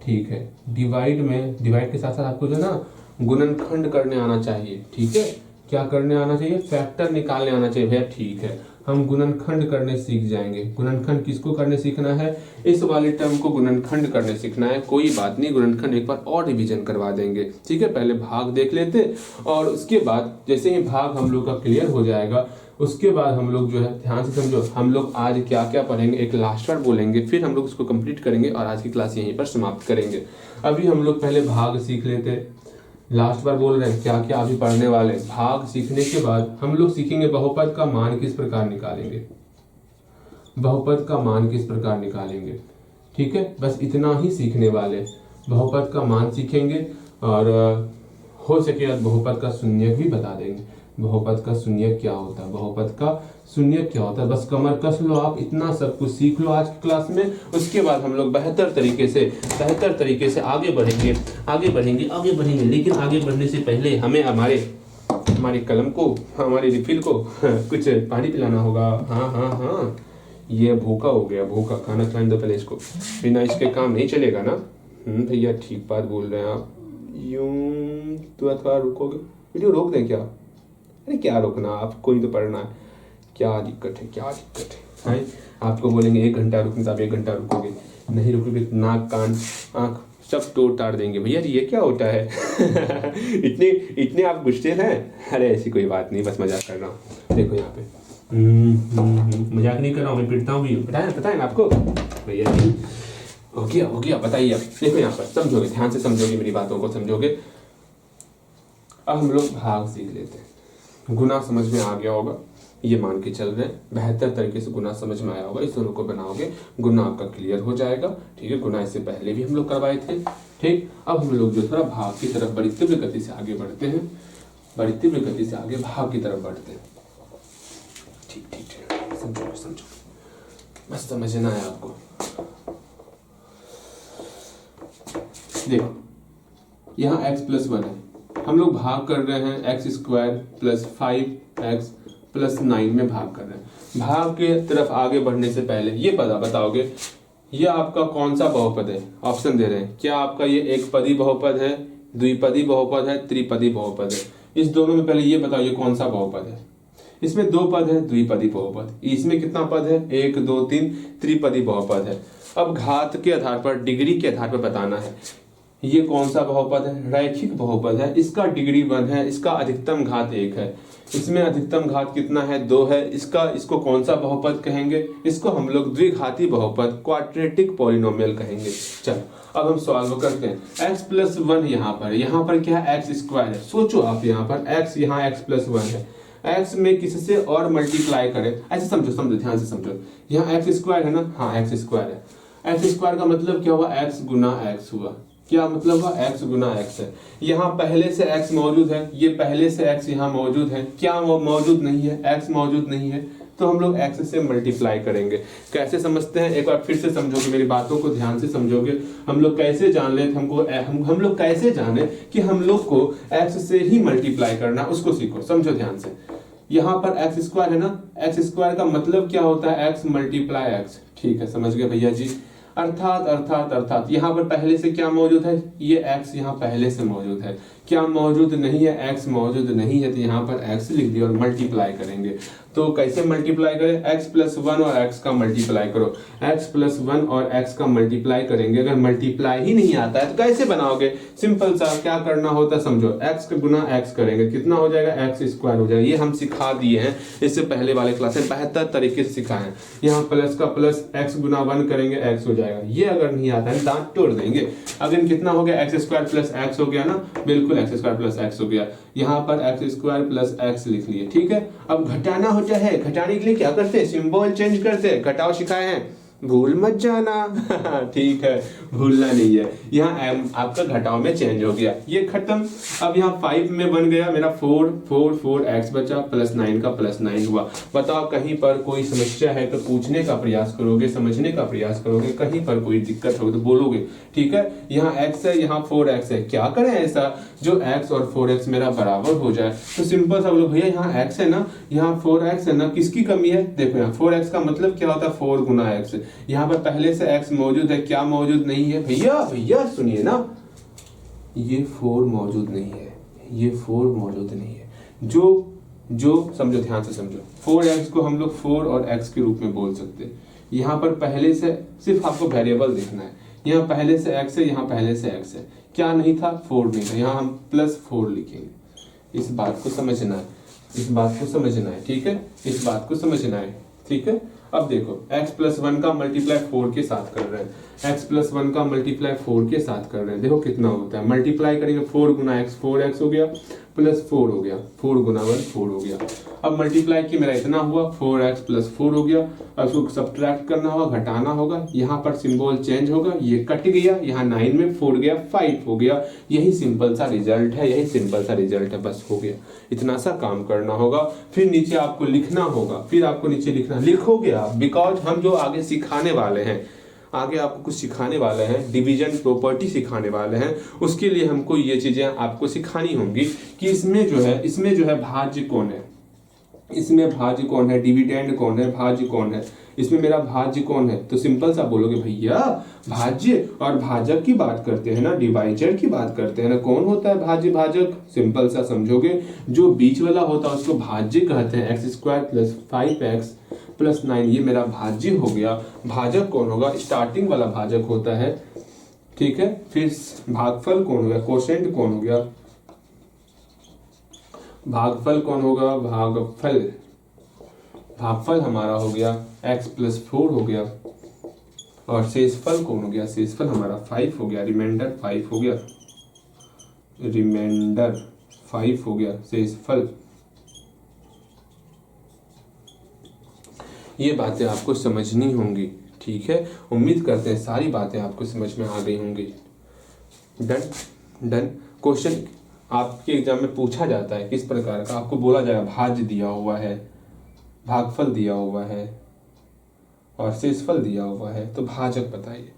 ठीक है। डिवाइड के साथ साथ आपको जो है ना गुणनखंड करने आना चाहिए, ठीक है। क्या करने आना चाहिए? फैक्टर निकालने आना चाहिए भैया, ठीक है। हम गुणनखंड करने सीख जाएंगे। गुणनखंड किसको करने सीखना है? इस वाले टर्म को गुणनखंड करने सीखना है। कोई बात नहीं, गुणनखंड एक बार और रिवीजन करवा देंगे, ठीक है। पहले भाग देख लेते और उसके बाद जैसे ही भाग हम लोग का क्लियर हो जाएगा, उसके बाद हम लोग जो है ध्यान से समझो, हम लोग आज क्या क्या पढ़ेंगे, एक लास्ट बार बोलेंगे, फिर हम लोग उसको कंप्लीट करेंगे और आज की क्लास यहीं पर समाप्त करेंगे। अभी हम लोग पहले भाग सीख लेते, लास्ट बार बोल रहे हैं क्या क्या अभी पढ़ने वाले। भाग सीखने के बाद हम लोग सीखेंगे बहुपद का मान किस प्रकार निकालेंगे, बहुपद का मान किस प्रकार निकालेंगे, ठीक है। बस इतना ही सीखने वाले, बहुपद का मान सीखेंगे और हो सके तो बहुपद का शून्य भी बता देंगे। बहुपद का शून्य क्या होता है, बहुपद का शून्य क्या होता है, बस कमर कस लो आप, इतना सब कुछ सीख लो आज की क्लास में। उसके बाद हम लोग बेहतर तरीके से आगे बढ़ेंगे। लेकिन आगे बढ़ने से पहले हमें हमारे कलम को, हमारे रिफिल को कुछ पानी पिलाना होगा। हाँ, ये भूखा हो गया, भूखा। खाना खिलाने दो पहले इसको, बिना इसके काम नहीं चलेगा ना। भैया ठीक बात बोल रहे हैं आप। यूं थोड़ा रुकोगे? वीडियो रोक दें क्या? अरे क्या रोकना, आपको ही तो पढ़ना है। क्या दिक्कत है? आपको बोलेंगे 1 घंटा रुकने तो आप 1 घंटा रुकोगे, नहीं रुकोगे नाक कान आँख सब तोड़ ताड़ देंगे। भैया जी ये क्या होता है? इतने आप गुस्से हैं? अरे ऐसी कोई बात नहीं, बस मजाक कर रहा हूँ। देखो यहाँ पे मजाक नहीं कर रहा हूँ, मैं पिटता हूँ भी, पता है ना आपको। भैया जी हो गया बताइए। अब देखो यहाँ पर समझोगे, ध्यान से समझोगे, मेरी बातों को समझोगे। अब हम लोग भाग सीख लेते हैं। गुना समझ में आ गया होगा, ये मान के चल रहे हैं, बेहतर तरीके से गुना समझ में आया होगा। इस दोनों को बनाओगे, गुना आपका क्लियर हो जाएगा, ठीक है। गुना इससे पहले भी हम लोग करवाए थे, ठीक। अब हम लोग जो थोड़ा भाग की तरफ बड़ी तीव्र गति से आगे बढ़ते हैं, भाग की तरफ बढ़ते हैं। ठीक, समझो, बस समझना है आपको। देखो यहाँ x+1 है, हम लोग भाग कर रहे हैं x² + 5x + 9 में भाग कर रहे हैं। भाग के तरफ आगे बढ़ने से पहले ये बताओगे ये आपका कौन सा बहुपद है? ऑप्शन दे रहे हैं, क्या आपका ये एक पदी बहुपद है, द्विपदी बहुपद है, त्रिपदी बहुपद है? इस दोनों में पहले ये बताओ ये कौन सा बहुपद है? इसमें 2 पद है, द्विपदी बहुपद। इसमें कितना पद है? 1 2 3, त्रिपदी बहुपद है। अब घात के आधार पर, डिग्री के आधार पर बताना है ये कौन सा बहुपद है। रैखिक बहुपद है, इसका डिग्री 1 है, इसका अधिकतम घात 1 है, इसमें अधिकतम घात कितना है? 2 है। इसको कौन सा बहुपद कहेंगे? इसको हम लोग द्विघाती बहुपद, क्वाड्रेटिक पॉलिनोमियल कहेंगे। चलो अब हम सॉल्व करते हैं। x+1 यहाँ पर क्या है? x² है। सोचो आप, यहाँ पर x, यहाँ x+1 है, x में किससे और मल्टीप्लाई करें, ऐसे समझो, ध्यान से समझो। यहाँ x² है ना, हाँ x² है। x² का मतलब क्या हुआ? x गुना x हुआ। क्या मतलब हुआ? x गुना x है। यहाँ पहले से x मौजूद है, ये पहले से x यहाँ मौजूद है। क्या मौजूद नहीं है? x मौजूद नहीं है, तो हम लोग x से मल्टीप्लाई करेंगे। कैसे समझते हैं? एक बार फिर से समझोगे, मेरी बातों को ध्यान से समझोगे। हम लोग कैसे जान ले हम लोग कैसे जाने कि हम लोग को x से ही मल्टीप्लाई करना, उसको सीखो, समझो ध्यान से। यहाँ पर x² है ना, x² का मतलब क्या होता है? x × x, ठीक है, समझ गए भैया जी। अर्थात यहाँ पर पहले से क्या मौजूद है? ये x यहाँ पहले से मौजूद है। क्या मौजूद नहीं है, x मौजूद नहीं है, तो यहाँ पर x लिख दिया और मल्टीप्लाई करेंगे। तो कैसे मल्टीप्लाई करें, x प्लस 1 और x का मल्टीप्लाई करो, x प्लस 1 और x का मल्टीप्लाई करेंगे। अगर मल्टीप्लाई ही नहीं आता है तो कैसे बनाओगे, सिंपल सा क्या करना होता है समझो, x का गुना x करेंगे, कितना हो जाएगा, x स्क्वायर हो जाएगा। ये हम सिखा दिए हैं इससे पहले वाले क्लास में, बेहतर तरीके से सिखाए हैं। यहाँ प्लस का प्लस x गुना 1 करेंगे, x हो जाएगा। ये अगर नहीं आता है दांत तोड़ देंगे। अगर कितना हो गया, x स्क्वायर प्लस x हो गया ना, बिल्कुल x स्क्वायर प्लस x हो गया। यहाँ पर x स्क्वायर प्लस x लिख लिए, ठीक है। अब घटाना होता है, घटाने के लिए क्या करते हैं, सिंबल चेंज करते हैं, घटाओ सिखाए हैं, भूल मत जाना ठीक है, भूलना नहीं है। यहाँ m आपका घटाओ में चेंज हो गया, ये खत्म। अब यहाँ 5 में बन गया मेरा 4 x बचा, प्लस 9 का प्लस 9 हुआ। बताओ कहीं पर कोई समस्या है तो पूछने का प्रयास करोगे, समझने का प्रयास करोगे, कहीं पर कोई दिक्कत होगी तो बोलोगे, ठीक है। यहाँ x है, यहाँ 4x है, क्या करें ऐसा जो x और 4x मेरा बराबर हो जाए। तो सिंपल सा बोलो भैया, यहाँ x है ना, यहाँ 4x है ना, किसकी कमी है, देखो यहाँ 4x का मतलब क्या होता है, 4 गुना x। यहाँ पर पहले से x मौजूद है, क्या मौजूद नहीं है भैया, भैया सुनिए ना, ये 4 मौजूद नहीं है, ये 4 मौजूद नहीं है। जो समझो, ध्यान से समझो, 4x को हम लोग 4 और x के रूप में बोल सकते हैं। यहाँ पर पहले से सिर्फ आपको वेरिएबल देखना है, यहाँ पहले से x है, यहाँ पहले से x है, क्या नहीं था, 4 नहीं था, यहाँ हम प्लस 4 लिखेंगे। इस बात को समझना है, इस बात को समझना है, ठीक है, इस बात को समझना है, ठीक है। अब देखो x प्लस 1 का मल्टीप्लाई 4 के साथ कर रहे हैं, x प्लस 1 का मल्टीप्लाई 4 के साथ कर रहे हैं, देखो कितना होता है, मल्टीप्लाई करेंगे 4 गुना x, 4x हो गया, प्लस 4 हो गया, 4 गुना 1 4 हो गया। अब मल्टीप्लाई की मेरा इतना हुआ, 4x प्लस 4 हो गया। अब इसको सब्ट्रैक्ट करना होगा, घटाना होगा, यहाँ पर सिंबल चेंज होगा, ये कट गया, यहाँ 9 में 4 गया, 5 हो गया। यही सिंपल सा रिजल्ट है, यही सिंपल सा रिजल्ट है, बस हो गया। इतना सा काम करना होगा, फिर नीचे आपको लिखना होगा, फिर आपको नीचे लिखना, लिखोगे आप, बिकॉज हम जो आगे सिखाने वाले हैं, आगे आपको कुछ सिखाने वाले हैं, डिवीजन प्रॉपर्टी सिखाने वाले हैं, उसके लिए हमको ये चीजें आपको सिखानी होंगी कि इसमें जो है भाज्य कौन है, इसमें भाज्य कौन है, डिविडेंड कौन है, भाज्य कौन है, इसमें मेरा भाज्य कौन है। तो सिंपल सा बोलोगे भैया, भाज्य और भाजक की बात करते हैं ना, डिवाइजर की बात करते हैं ना, कौन होता है भाज्य भाजक, सिंपल सा समझोगे, जो बीच वाला होता है उसको भाज्य कहते हैं। X square plus 5x plus 9 ये मेरा भाज्य हो गया। भाजक कौन होगा, स्टार्टिंग वाला भाजक होता है, ठीक है। फिर भागफल कौन हो गया, कोशेंट कौन हो गया, भागफल कौन होगा, भागफल हमारा हो गया x प्लस 4 हो गया, और शेषफल कौन हो गया, शेषफल हमारा 5 हो गया, रिमाइंडर 5 हो गया, रिमाइंडर 5 हो गया, शेषफल। ये बातें आपको समझनी होंगी, ठीक है। उम्मीद करते हैं सारी बातें आपको समझ में आ गई होंगी। Done done. क्वेश्चन आपके एग्जाम में पूछा जाता है किस प्रकार का, आपको बोला जाएगा भाज्य दिया हुआ है, भागफल दिया हुआ है और शेषफल दिया हुआ है, तो भाजक बताइए।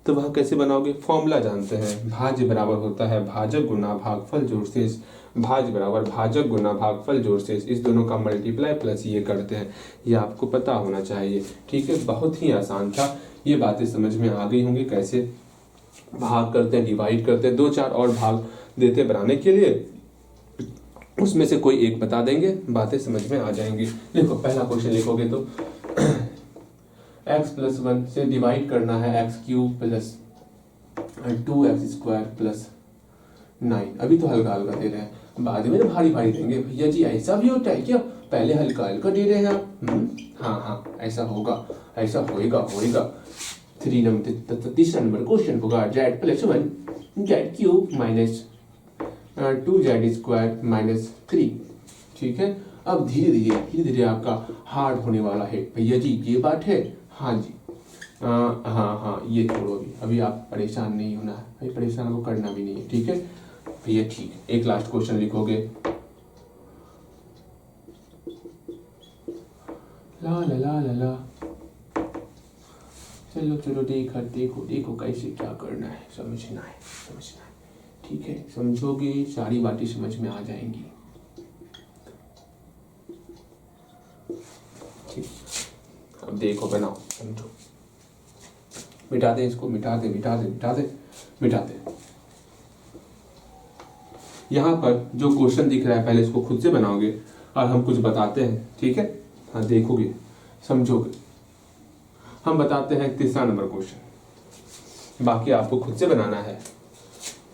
तो वह कैसे बनाओगे, फॉर्मूला जानते हैं, भाज्य बराबर होता है भाजक गुना भागफल जोड़ शेष, भाज्य बराबर भाजक गुना भागफल जोड़ शेष, इस दोनों का मल्टीप्लाई प्लस ये करते हैं। ये आपको पता होना चाहिए, ठीक है। बहुत ही आसान था, ये बातें समझ में आ गई होंगी, कैसे भाग करते हैं, डिवाइड करते हैं, 2-4 और भाग देते बनाने के लिए, उसमें से कोई एक बता देंगे, बातें समझ में आ जाएंगी। देखो पहला क्वेश्चन लिखोगे तो x प्लस 1 से डिवाइड करना है x cube plus 2x square plus 9। अभी तो हल्का हल्का दे रहे हैं, बाद में भारी भारी देंगे। भैया जी ऐसा भी होता है क्या, पहले हल्का हल्का दे रहे हैं आप? हाँ ऐसा होगा, ऐसा होएगा। तीसरा नंबर क्वेश्चन होगा z plus 1 z cube minus 2z square minus 3, ठीक है। अब धीरे धीरे आपका हार्ड होने वाला है। भैया जी ये बात है, हाँ जी, हाँ ये छोड़ो, अभी आप परेशान नहीं होना है, भाई परेशान आपको करना भी नहीं है, ठीक है भैया, ठीक है। एक लास्ट क्वेश्चन लिखोगे, ला ला ला ला ला, चलो देखो कैसे क्या करना है, समझना है, ठीक है। समझोगे सारी बातें समझ में आ जाएंगी, ठीक। अब देखो बनाओ, समझो, मिटा दे इसको, मिटा दे। यहाँ पर जो क्वेश्चन दिख रहा है पहले इसको खुद से बनाओगे और हम कुछ बताते हैं, ठीक है। हाँ देखोगे समझोगे। हम बताते हैं तीसरा नंबर क्वेश्चन, बाकी आपको खुद से बनाना है।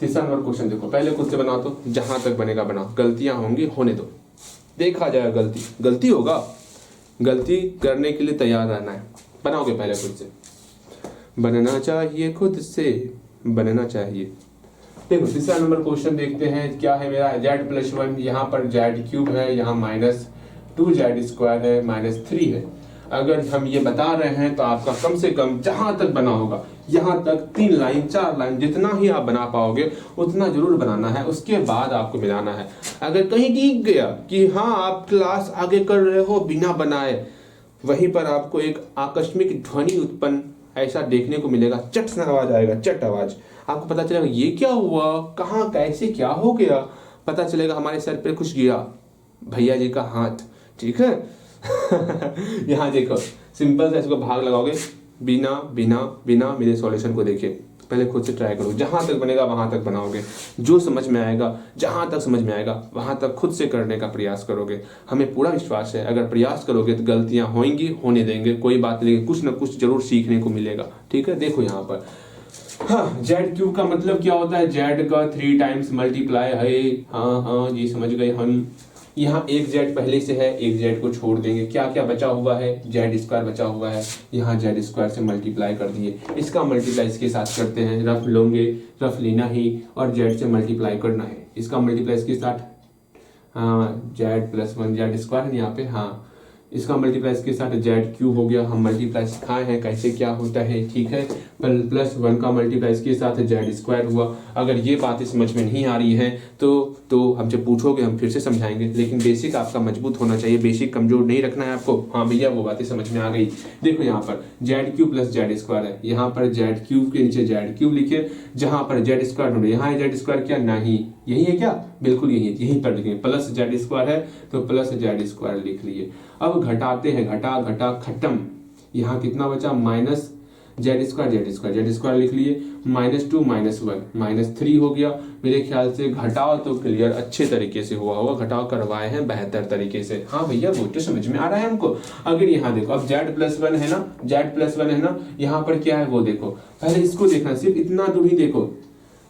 तीसरा नंबर क्वेश्चन देखो, पहले खुद से बनाओ तो जहां तक बनेगा बनाओ, गलतियां होंगी होने दो, देखा जाएगा। गलती होगा, गलती करने के लिए तैयार रहना है। बनाओगे पहले खुद से, बनना चाहिए खुद से, बनना चाहिए। देखो तीसरा नंबर क्वेश्चन देखते हैं क्या है मेरा। z+1, यहाँ पर z³ है, यहाँ -2z² है, -3 है। अगर हम ये बता रहे हैं तो आपका कम से कम जहां तक बना होगा, यहाँ तक 3 लाइन 4 लाइन जितना ही आप बना पाओगे उतना जरूर बनाना है, उसके बाद आपको मिलाना है। अगर कहीं दिख गया कि हाँ आप क्लास आगे कर रहे हो बिना बनाए, वहीं पर आपको एक आकस्मिक ध्वनि उत्पन्न ऐसा देखने को मिलेगा, चट सा आवाज आएगा, चट आवाज। आपको पता चलेगा ये क्या हुआ, कहाँ कैसे क्या हो गया, पता चलेगा हमारे सर पे कुछ गिरा, भैया जी का हाथ, ठीक है। यहाँ देखो सिंपल से इसको भाग लगाओगे, बिना बिना बिना मेरे सॉल्यूशन को देखिए, पहले खुद से ट्राई करो, जहां तक बनेगा वहां तक बनाओगे, जो समझ में आएगा जहां तक समझ में आएगा वहां तक खुद से करने का प्रयास करोगे। हमें पूरा विश्वास है अगर प्रयास करोगे तो गलतियां होंगी, होने देंगे, कोई बात नहीं, कुछ ना कुछ जरूर सीखने को मिलेगा, ठीक है। देखो यहाँ पर हाँ z³ का मतलब क्या होता है, z का 3 टाइम्स मल्टीप्लाई है। हाँ ये समझ गए हम। यहाँ एक z पहले से है, एक z को छोड़ देंगे, क्या क्या बचा हुआ है, z² बचा हुआ है, यहाँ z² से मल्टीप्लाई कर दिए, इसका मल्टीप्लाई इसके साथ करते हैं, रफ लोगे, रफ लेना ही और z से मल्टीप्लाई करना है, इसका मल्टीप्लाई इसके साथ, हाँ z+1 z² यहाँ पे, हाँ इसका मल्टीप्लाई इसके साथ z³ हो गया। हम मल्टीप्लाई सिखाए हैं कैसे क्या होता है, ठीक है। +1 का मल्टीप्लाई इसके साथ z² हुआ। अगर ये बातें समझ में नहीं आ रही हैं तो हमसे पूछोगे, हम फिर से समझाएंगे, लेकिन बेसिक आपका मजबूत होना चाहिए, बेसिक कमजोर नहीं रखना है आपको। हाँ भैया वो बातें समझ में आ गई। देखो यहाँ पर z³ + z² है, यहाँ पर z³ के नीचे z³ लिखिए, जहां पर z² ढूंढे, यहाँ z² क्या नहीं, यही है क्या, बिल्कुल यही पर लिखेंगे, +z² है तो +z² लिख लिए। अब घटाते हैं, घटा घटा खत्म, यहाँ कितना बचा, -z² लिख लिए, -2 -1 -3 हो गया। मेरे ख्याल से घटाओ तो क्लियर अच्छे तरीके से हुआ होगा, घटाओ करवाए हैं बेहतर तरीके से। हाँ भैया वो तो समझ में आ रहा है हमको। अगर यहाँ देखो अब z+1 है ना, z+1 है ना, यहाँ पर क्या है वो देखो, पहले इसको देखना, सिर्फ इतना दूर ही देखो,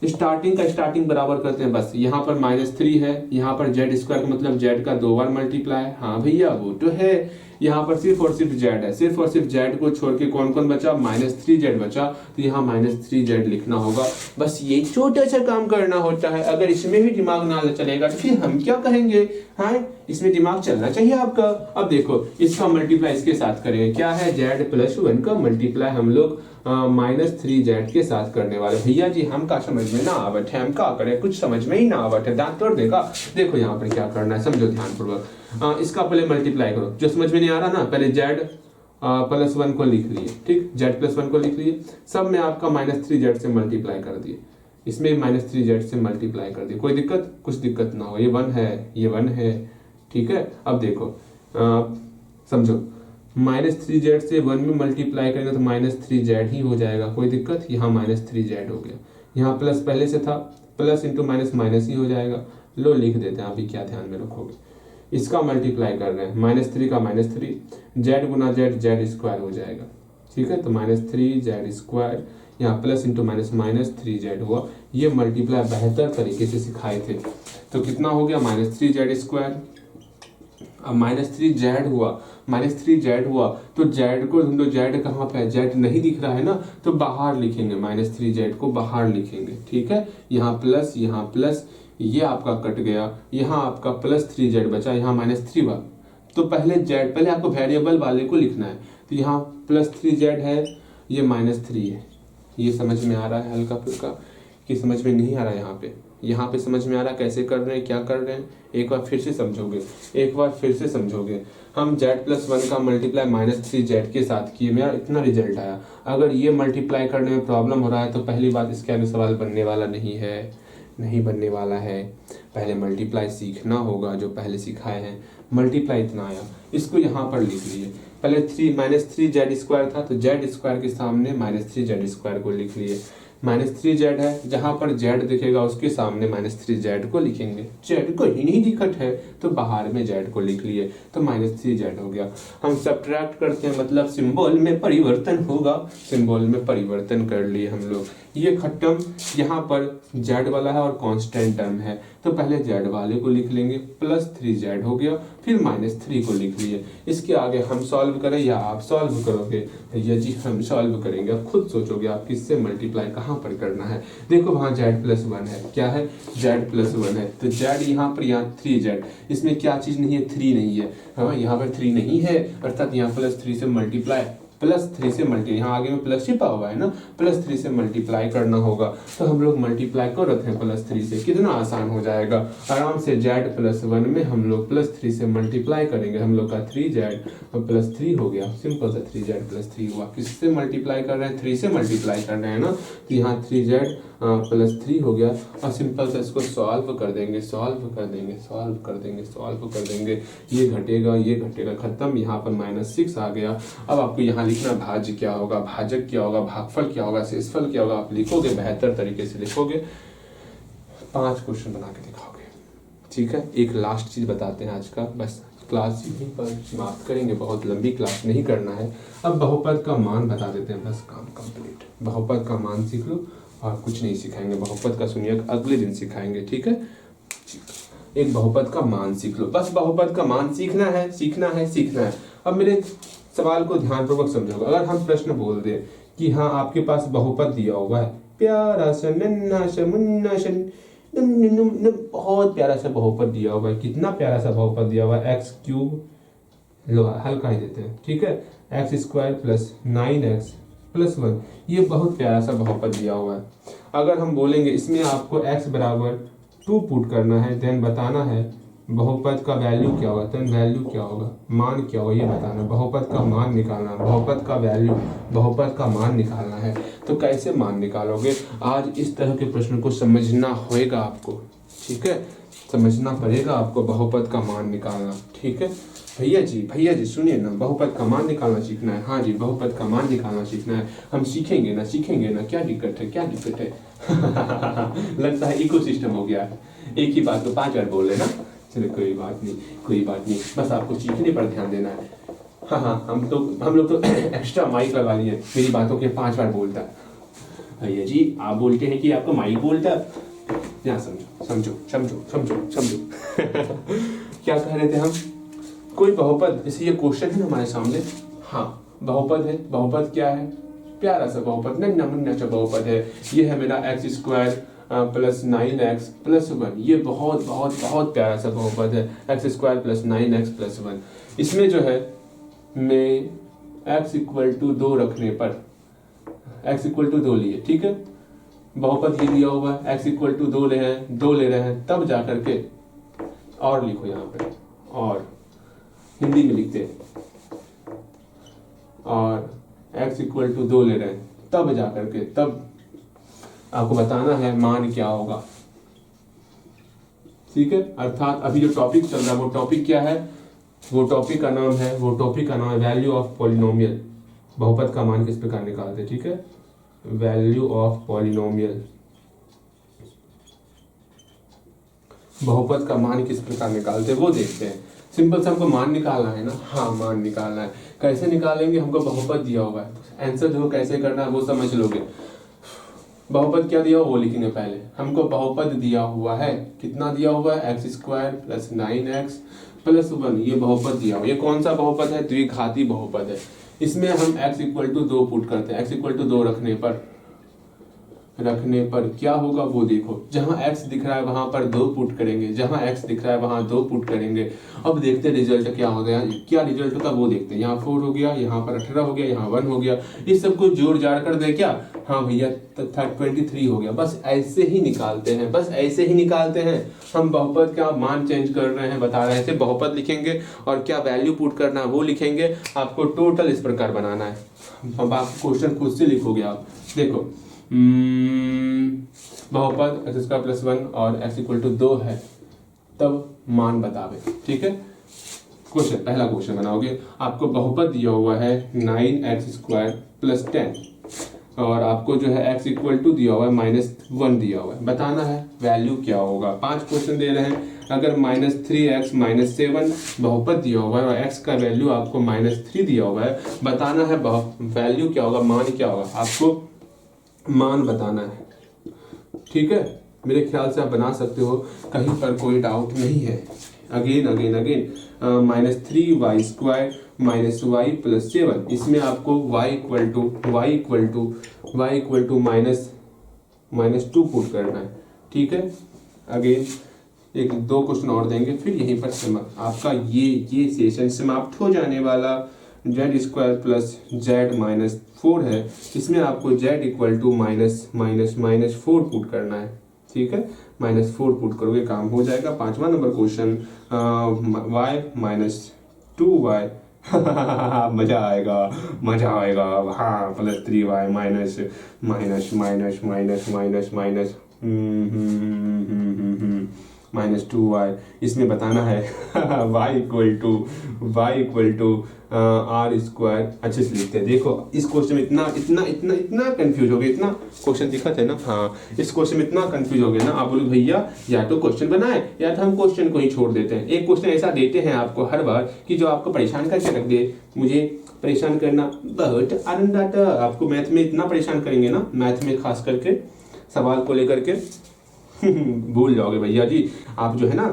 स्टार्टिंग का स्टार्टिंग बराबर करते हैं बस। यहाँ पर -3 है, यहाँ पर z² का मतलब z का 2 बार मल्टीप्लाई, हाँ भैया वो तो है। यहाँ पर सिर्फ और सिर्फ z है, सिर्फ और सिर्फ z को छोड़ के कौन कौन बचा, -3z बचा, तो यहाँ -3z लिखना होगा। बस ये छोटा सा काम करना होता है। अगर इसमें भी दिमाग ना चलेगा तो फिर हम क्या कहेंगे, हाँ इसमें दिमाग चलना चाहिए आपका। अब देखो इसका मल्टीप्लाई इसके साथ करेंगे, क्या है z+1 का मल्टीप्लाई हम लोग -3z के साथ करने वाले। भैया जी हम का समझ में ना आवत है, हम का करें, कुछ समझ में ही ना आवत है, दांत तोड़ देगा। देखो यहाँ पर क्या करना है, समझो ध्यानपूर्वक। इसका पहले मल्टीप्लाई करो, जो समझ में नहीं आ रहा ना, पहले z+1 को लिख लिए, ठीक, z+1 को लिख लिए, सब में आपका -3z से मल्टीप्लाई कर दिए, इसमें -3z से मल्टीप्लाई कर दिए, कोई दिक्कत, कुछ दिक्कत ना हो, ये 1 है, ये 1 है, ठीक है। अब देखो समझो, -3z से 1 में मल्टीप्लाई करेंगे तो -3z ही हो जाएगा, कोई दिक्कत, यहाँ -3z हो गया, यहाँ प्लस पहले से था, प्लस इंटू माइनस माइनस ही हो जाएगा। लो लिख देते हैं, अभी क्या ध्यान में रखोगे, इसका मल्टीप्लाई कर रहे हैं, -3 का -3, z गुना z² हो जाएगा, ठीक है। तो -3z², यहाँ प्लस इंटू माइनस -3z हुआ। ये मल्टीप्लाई बेहतर तरीके से सिखाए थे। तो कितना हो गया, -3z²। अब -3z हुआ, -3z हुआ तो z को ढूंढो, z कहाँ पे है, z नहीं दिख रहा है ना, तो बाहर लिखेंगे, -3z को बाहर लिखेंगे, ठीक है। यहाँ प्लस, ये आपका कट गया, यहाँ आपका +3z बचा, यहाँ -3 हुआ। तो पहले आपको वेरिएबल वाले को लिखना है, तो यहाँ +3z है, ये -3 है। ये समझ में आ रहा है हल्का फुल्का कि समझ में नहीं आ रहा है, यहाँ पे समझ में आ रहा है कैसे कर रहे हैं, क्या कर रहे हैं, एक बार फिर से समझोगे। हम z+1 का मल्टीप्लाई -3z के साथ किए, मेरा इतना रिजल्ट आया। अगर ये मल्टीप्लाई करने में प्रॉब्लम हो रहा है तो पहली बात, इसके आगे सवाल बनने वाला नहीं बनने वाला है। पहले मल्टीप्लाई सीखना होगा, जो पहले सिखाए हैं। मल्टीप्लाई इतना आया, इसको यहाँ पर लिख लिए। पहले -3z² था तो z² के सामने -3z² को लिख लिए। -3z है, जहां पर z दिखेगा उसके सामने -3z को लिखेंगे। z को ही नहीं दिखत है तो बाहर में z को लिख लिए, तो -3z हो गया। हम सब्ट्रैक्ट करते हैं, मतलब सिंबल में परिवर्तन होगा, सिंबल में परिवर्तन कर लिए हम लोग। ये खत्म, यहाँ पर z वाला है और कांस्टेंट टर्म है, तो पहले z वाले को लिख लेंगे, +3z हो गया, फिर -3 को लिख लिए। इसके आगे हम सॉल्व करें या आप सॉल्व करोगे? भैया जी हम सॉल्व करेंगे, आप खुद सोचोगे आप किससे मल्टीप्लाई कहाँ पर करना है। देखो वहाँ z+1 है, क्या है, z+1 है, तो z यहाँ पर, यहाँ 3z, इसमें क्या चीज़ नहीं है, 3 नहीं है, हाँ यहाँ पर 3 नहीं है, अर्थात यहाँ +3 से मल्टीप्लाई, +3 से मल्टीप्लाई, यहाँ आगे में प्लस छिपा हुआ है ना, +3 से मल्टीप्लाई करना होगा, तो हम लोग मल्टीप्लाई कर रखे हैं +3 से, कितना आसान हो जाएगा आराम से। z+1 में हम लोग +3 से मल्टीप्लाई करेंगे, हम लोग का 3z और +3 हो गया, सिंपल सा 3z+3 हुआ। किससे मल्टीप्लाई कर रहे हैं, 3 से मल्टीप्लाई कर रहे हैं ना, तो यहाँ 3z+3 हो गया, और सिंपल से इसको सॉल्व कर देंगे, सॉल्व कर देंगे, सॉल्व कर देंगे, सॉल्व कर देंगे, ये घटेगा, खत्म, यहाँ पर -6 आ गया। अब आपको यहाँ लिखना भाज्य क्या होगा, भाजक क्या होगा, भागफल क्या होगा, शेषफल क्या होगा, आप लिखोगे, बेहतर तरीके से लिखोगे, 5 क्वेश्चन बना के दिखाओगे। ठीक है, एक लास्ट चीज बताते हैं आज का, बस क्लास यहीं पर समाप्त करेंगे, बहुत लंबी क्लास नहीं करना है। अब बहुपद का मान बता देते हैं, बस काम कंप्लीट। बहुपद का मान सीख लो और कुछ नहीं सिखाएंगे, बहुपद का सुनिए अगले दिन सिखाएंगे, ठीक है। एक बहुपद का मान सीख लो, बस बहुपद का मान सीखना है, सीखना है, सीखना है। अब मेरे सवाल को ध्यानपूर्वक समझोगे। अगर हम प्रश्न बोल दें कि हाँ आपके पास बहुपद दिया हुआ है, प्यारा सा नन्ना सा मुन्ना सा बहुत प्यारा सा बहुपद दिया हुआ है, कितना प्यारा सा बहुपद दिया हुआ है, x³ लो हल्का ही देते हैं, ठीक है, x² + 9x+1, ये बहुत प्यारा सा बहुपद दिया हुआ है। अगर हम बोलेंगे इसमें आपको x = 2 पुट करना है, देन बताना है बहुपद का वैल्यू क्या होगा, देन वैल्यू क्या होगा, मान क्या होगा, ये बताना, बहुपद का मान निकालना, बहुपद का वैल्यू, बहुपद का मान निकालना है। तो कैसे मान निकालोगे, आज इस तरह के प्रश्न को समझना होगा आपको, ठीक है, समझना पड़ेगा आपको बहुपद का मान निकालना, ठीक है। भैया जी सुनिए ना, बहुपद का मान निकालना सीखना है, हाँ जी बहुपद का मान निकालना सीखना है, हम सीखेंगे ना, क्या दिक्कत है लगता है इकोसिस्टम हो गया है, एक ही बात को 5 बार बोल लेना, चलो कोई बात नहीं, बस आपको सीखने पर ध्यान देना है। हाँ हम लोग तो एक्स्ट्रा माइक लगा लिए, मेरी बातों के 5 बार बोलता है। भैया जी आप बोलते हैं कि आपको माइक बोलता है, यहाँ समझो क्या कह रहे थे हम, कोई बहुपद, जैसे ये क्वेश्चन है हमारे सामने, हाँ बहुपद है, बहुपद क्या है, प्यारा सा बहुपद, नन्ना मुन्ना सा बहुपद है, ये है मेरा x² + 9x+1, ये बहुत प्यारा सा बहुपद है, x² + 9x+1। इसमें जो है मैं x = 2 रखने पर, x = 2 लिए, ठीक है, बहुपद ये दिया हुआ है, x = 2 ले रहे हैं, तब जाकर के, और लिखो यहाँ पे, और हिंदी में लिखते हैं, और x = 2 ले रहे हैं, तब जाकर के, तब आपको बताना है मान क्या होगा, ठीक है। अर्थात अभी जो टॉपिक चल रहा है वो टॉपिक क्या है, वो टॉपिक का नाम है वैल्यू ऑफ पॉलिनोमियल। बहुपद का मान किस प्रकार निकालते हैं, ठीक है, वैल्यू ऑफ पॉलिनोमियल, बहुपद का मान किस प्रकार निकालते हैं वो देखते हैं। सिंपल से हमको मान निकालना है ना, हाँ मान निकालना है, कैसे निकालेंगे, हमको बहुपद दिया हुआ है, आंसर जो कैसे करना है वो समझ लोगे। बहुपद क्या दिया हुआ वो लिखेंगे, पहले हमको बहुपद दिया हुआ है, कितना दिया हुआ है, x² + 9x+1, ये बहुपद दिया हुआ, ये कौन सा बहुपद है, द्विघाती बहुपद है। इसमें हम x = 2 पुट करते हैं, x = 2 रखने पर क्या होगा वो देखो, जहां x दिख रहा है वहां पर 2 पुट करेंगे, जहां x दिख रहा है वहां 2 पुट करेंगे। अब देखते हैं रिजल्ट क्या हो गया, क्या रिजल्ट होता है वो देखते हैं। यहाँ 4 हो गया, यहाँ पर 18 हो गया, यहाँ 1 हो गया, इस सबको जोड़ जाड़ कर दे क्या, हाँ भैया 23 हो गया। बस ऐसे ही निकालते हैं, बस ऐसे ही निकालते हैं। हम बहुपद का मान चेंज कर रहे हैं, बता रहे थे बहुपद लिखेंगे और क्या वैल्यू पुट करना है वो लिखेंगे। आपको टोटल इस प्रकार बनाना है। अब आप क्वेश्चन खुद से लिखोगे, आप देखो बहुपद x² + 1 और x = 2 है, तब मान बतावे, ठीक है। क्वेश्चन, पहला क्वेश्चन बनाओगे, आपको बहुपद दिया हुआ है 9x² + 10, और आपको जो है x इक्वल टू दिया हुआ है -1 दिया हुआ है, बताना है वैल्यू क्या होगा। 5 क्वेश्चन दे रहे हैं, अगर -3x -7 बहुपद दिया हुआ है और x का वैल्यू आपको -3 दिया हुआ है, बताना है वैल्यू क्या होगा, मान क्या होगा, आपको मान बताना है। ठीक है, मेरे ख्याल से आप बना सकते हो, कहीं पर कोई डाउट नहीं है। अगेन -3y² -y + 7, इसमें आपको y इक्वल टू -2 पुट करना है। ठीक है, अगेन 1-2 क्वेश्चन और देंगे, फिर यहीं पर आपका ये सेशन समाप्त हो जाने वाला। z² + z - 4 है, इसमें आपको z इक्वल टू -4 पुट करना है। ठीक है, -4 पुट करोगे, काम हो जाएगा। 5वां नंबर क्वेश्चन y - 2y मजा आएगा हाँ, +3y -2y, इसमें बताना है y इक्वल टू r²। अच्छे से लिखते हैं। देखो इस क्वेश्चन में इतना कंफ्यूज हो गए, इतना क्वेश्चन दिखा थे ना, हाँ इस क्वेश्चन में इतना कंफ्यूज हो गया ना, आप बोलो भैया या तो क्वेश्चन बनाए या तो हम क्वेश्चन को ही छोड़ देते हैं। एक क्वेश्चन ऐसा देते हैं आपको हर बार कि जो आपको परेशान करके रख दे। मुझे परेशान करना बहुत आनंद आता। आपको मैथ में इतना परेशान करेंगे ना, मैथ में खास करके सवाल को लेकर के भूल जाओगे भैया जी। आप जो है ना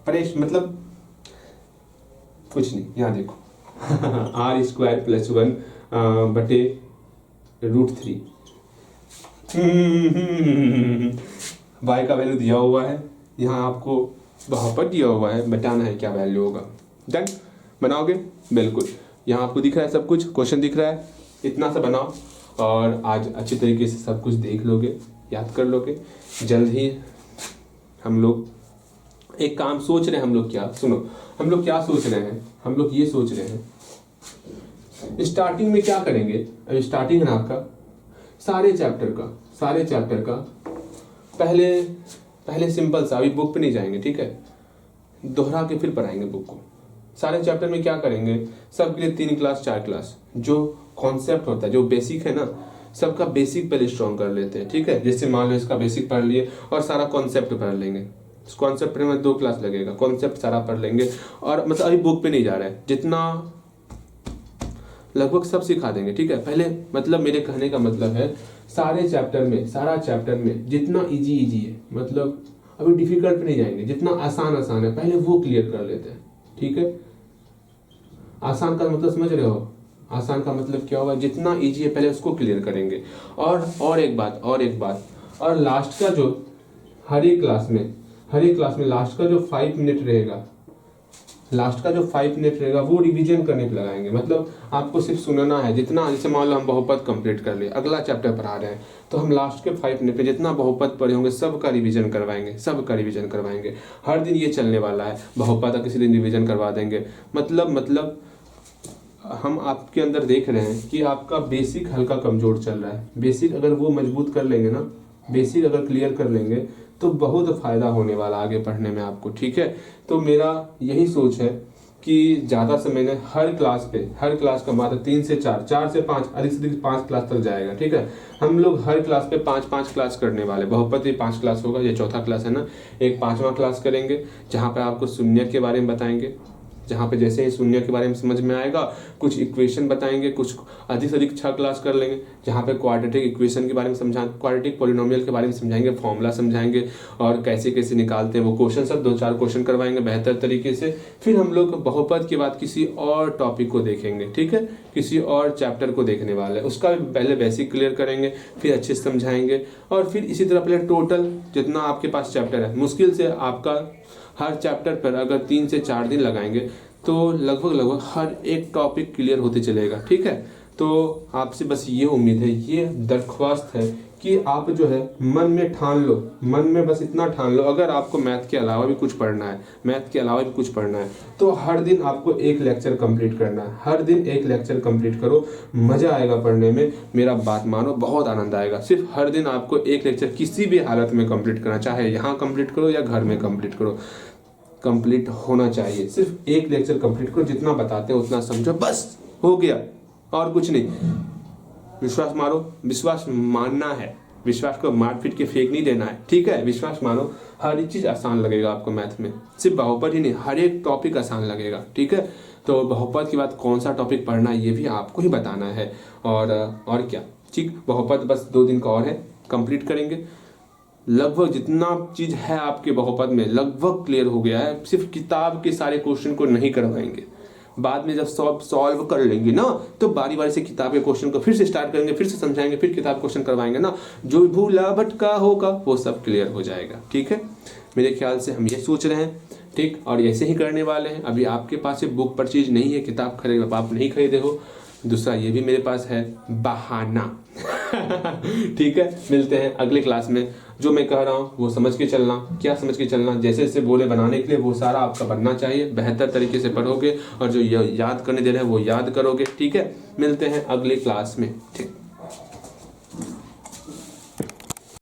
मतलब कुछ नहीं, यहाँ देखो r² + 1 बटे √3 y का वैल्यू दिया हुआ है, यहाँ आपको बहुपद दिया हुआ है, बताना है क्या वैल्यू होगा। डन, बनाओगे? बिल्कुल, यहाँ आपको दिख रहा है सब कुछ, क्वेश्चन दिख रहा है, इतना सा बनाओ और आज अच्छी तरीके से सब कुछ देख लोगे, याद कर लोगे। जल्द ही हम लोग एक काम सोच रहे हैं, हम लोग क्या सोच रहे हैं, हम लोग ये सोच रहे हैं स्टार्टिंग में क्या करेंगे। अब स्टार्टिंग है ना आपका सारे चैप्टर का पहले सिंपल सा, अभी बुक पे नहीं जाएंगे, ठीक है, दोहरा के फिर पढ़ाएंगे बुक को। सारे चैप्टर में क्या करेंगे, सबके लिए 3 क्लास 4 क्लास, जो कॉन्सेप्ट होता है, जो बेसिक है ना, सबका बेसिक पहले स्ट्रॉन्ग कर लेते हैं। ठीक है, जैसे मान लो इसका बेसिक पढ़ लिए और सारा कॉन्सेप्ट पढ़ लेंगे। कॉन्सेप्ट में 2 क्लास लगेगा, कॉन्सेप्ट सारा पढ़ लेंगे। और मतलब अभी बुक पे नहीं जा रहा है, जितना लगभग सब सिखा देंगे। ठीक है, पहले मतलब मेरे कहने का मतलब है सारा चैप्टर में जितना इजी है, मतलब अभी डिफिकल्ट पे नहीं जाएंगे, जितना आसान है पहले वो क्लियर कर लेते हैं। ठीक है, आसान का मतलब समझ रहे हो, आसान का मतलब क्या होगा, जितना इजी है पहले उसको क्लियर करेंगे। और एक बात, और लास्ट का जो हर एक क्लास में लास्ट का जो 5 मिनट रहेगा वो रिवीजन करने पे लगाएंगे। मतलब आपको सिर्फ सुनना है, जितना, जैसे मान लो हम बहुपद कंप्लीट कर लिए, अगला चैप्टर पढ़ा रहे हैं, तो हम लास्ट के 5 मिनट पे जितना बहुपद पढ़े होंगे सबका रिवीजन करवाएंगे। हर दिन ये चलने वाला है, बहुपद का किसी दिन रिवीजन करवा देंगे। मतलब हम आपके अंदर देख रहे हैं कि आपका बेसिक हल्का कमजोर चल रहा है। बेसिक अगर वो मजबूत कर लेंगे ना, बेसिक अगर क्लियर कर लेंगे तो बहुत फायदा होने वाला आगे पढ़ने में आपको। ठीक है, तो मेरा यही सोच है कि ज़्यादा समय ने हर क्लास का मात्र 3 से 4 से 5, अधिक से अधिक 5 क्लास तक जाएगा। ठीक है, हम लोग हर क्लास पे 5 क्लास करने वाले। बहुपद भी 5 क्लास होगा, ये चौथा क्लास है ना, एक 5वां क्लास करेंगे जहाँ पे आपको शून्य के बारे में बताएंगे, जहाँ पे जैसे ही शून्य के बारे में समझ में आएगा कुछ इक्वेशन बताएंगे, कुछ अधिक से अधिक 6 क्लास कर लेंगे जहाँ पे क्वाड्रेटिक इक्वेशन के बारे में क्वाड्रेटिक पॉलिनोमियल के बारे में समझाएंगे, फॉर्मूला समझाएंगे और कैसे निकालते हैं वो क्वेश्चन, सब 2-4 क्वेश्चन करवाएंगे बेहतर तरीके से। फिर हम लोग बहुपद के बाद किसी और टॉपिक को देखेंगे। ठीक है, किसी और चैप्टर को देखने वाले, उसका पहले बेसिक क्लियर करेंगे, फिर अच्छे से समझाएंगे और फिर इसी तरह पहले टोटल जितना आपके पास चैप्टर है, मुश्किल से आपका हर चैप्टर पर अगर 3 से 4 दिन लगाएंगे तो लगभग हर एक टॉपिक क्लियर होते चलेगा। ठीक है, तो आपसे बस ये उम्मीद है, ये दरख्वास्त है कि आप जो है मन में ठान लो, मन में बस इतना ठान लो, अगर आपको मैथ के अलावा भी कुछ पढ़ना है तो हर दिन आपको एक लेक्चर कंप्लीट करना है। हर दिन एक लेक्चर कंप्लीट करो, मजा आएगा पढ़ने में, मेरा बात मानो, बहुत आनंद आएगा। सिर्फ हर दिन आपको एक लेक्चर किसी भी हालत में कंप्लीट करना, चाहे यहाँ कंप्लीट करो या घर में कंप्लीट करो, कंप्लीट होना चाहिए। सिर्फ एक लेक्चर कंप्लीट करो, जितना बताते हैं उतना समझो, बस हो गया और कुछ नहीं। विश्वास मारो, विश्वास मानना है, विश्वास को मार पीट के फेंक नहीं देना है, ठीक है। विश्वास मानो, हर एक चीज़ आसान लगेगा आपको मैथ में, सिर्फ बहुपद ही नहीं, हर एक टॉपिक आसान लगेगा, ठीक है। तो बहुपद के बाद कौन सा टॉपिक पढ़ना है ये भी आपको ही बताना है। और क्या, ठीक, बहुपद बस 2 दिन का और है, कंप्लीट करेंगे। लगभग जितना चीज़ है आपके बहुपद में लगभग क्लियर हो गया है, सिर्फ किताब के सारे क्वेश्चन को नहीं करवाएंगे। बाद में जब सब सॉल्व कर लेंगे ना, तो बारी बारी से किताब के क्वेश्चन को फिर से स्टार्ट करेंगे, फिर से समझाएंगे, फिर किताब क्वेश्चन करवाएंगे ना, जो भूला भटका होगा वो सब क्लियर हो जाएगा, ठीक है। मेरे ख्याल से हम ये सोच रहे हैं, ठीक, और ऐसे ही करने वाले हैं। अभी आपके पास से बुक परचेज नहीं है, किताब खरीद आप नहीं खरीदे हो, दूसरा ये भी मेरे पास है, बहाना। ठीक है, मिलते हैं अगले क्लास में। जो मैं कह रहा हूँ वो समझ के चलना। क्या समझ के चलना? जैसे जैसे बोले बनाने के लिए वो सारा आपका बनना चाहिए, बेहतर तरीके से पढ़ोगे और जो याद करने दे रहे हैं वो याद करोगे, ठीक है। मिलते हैं अगले क्लास में, ठीक।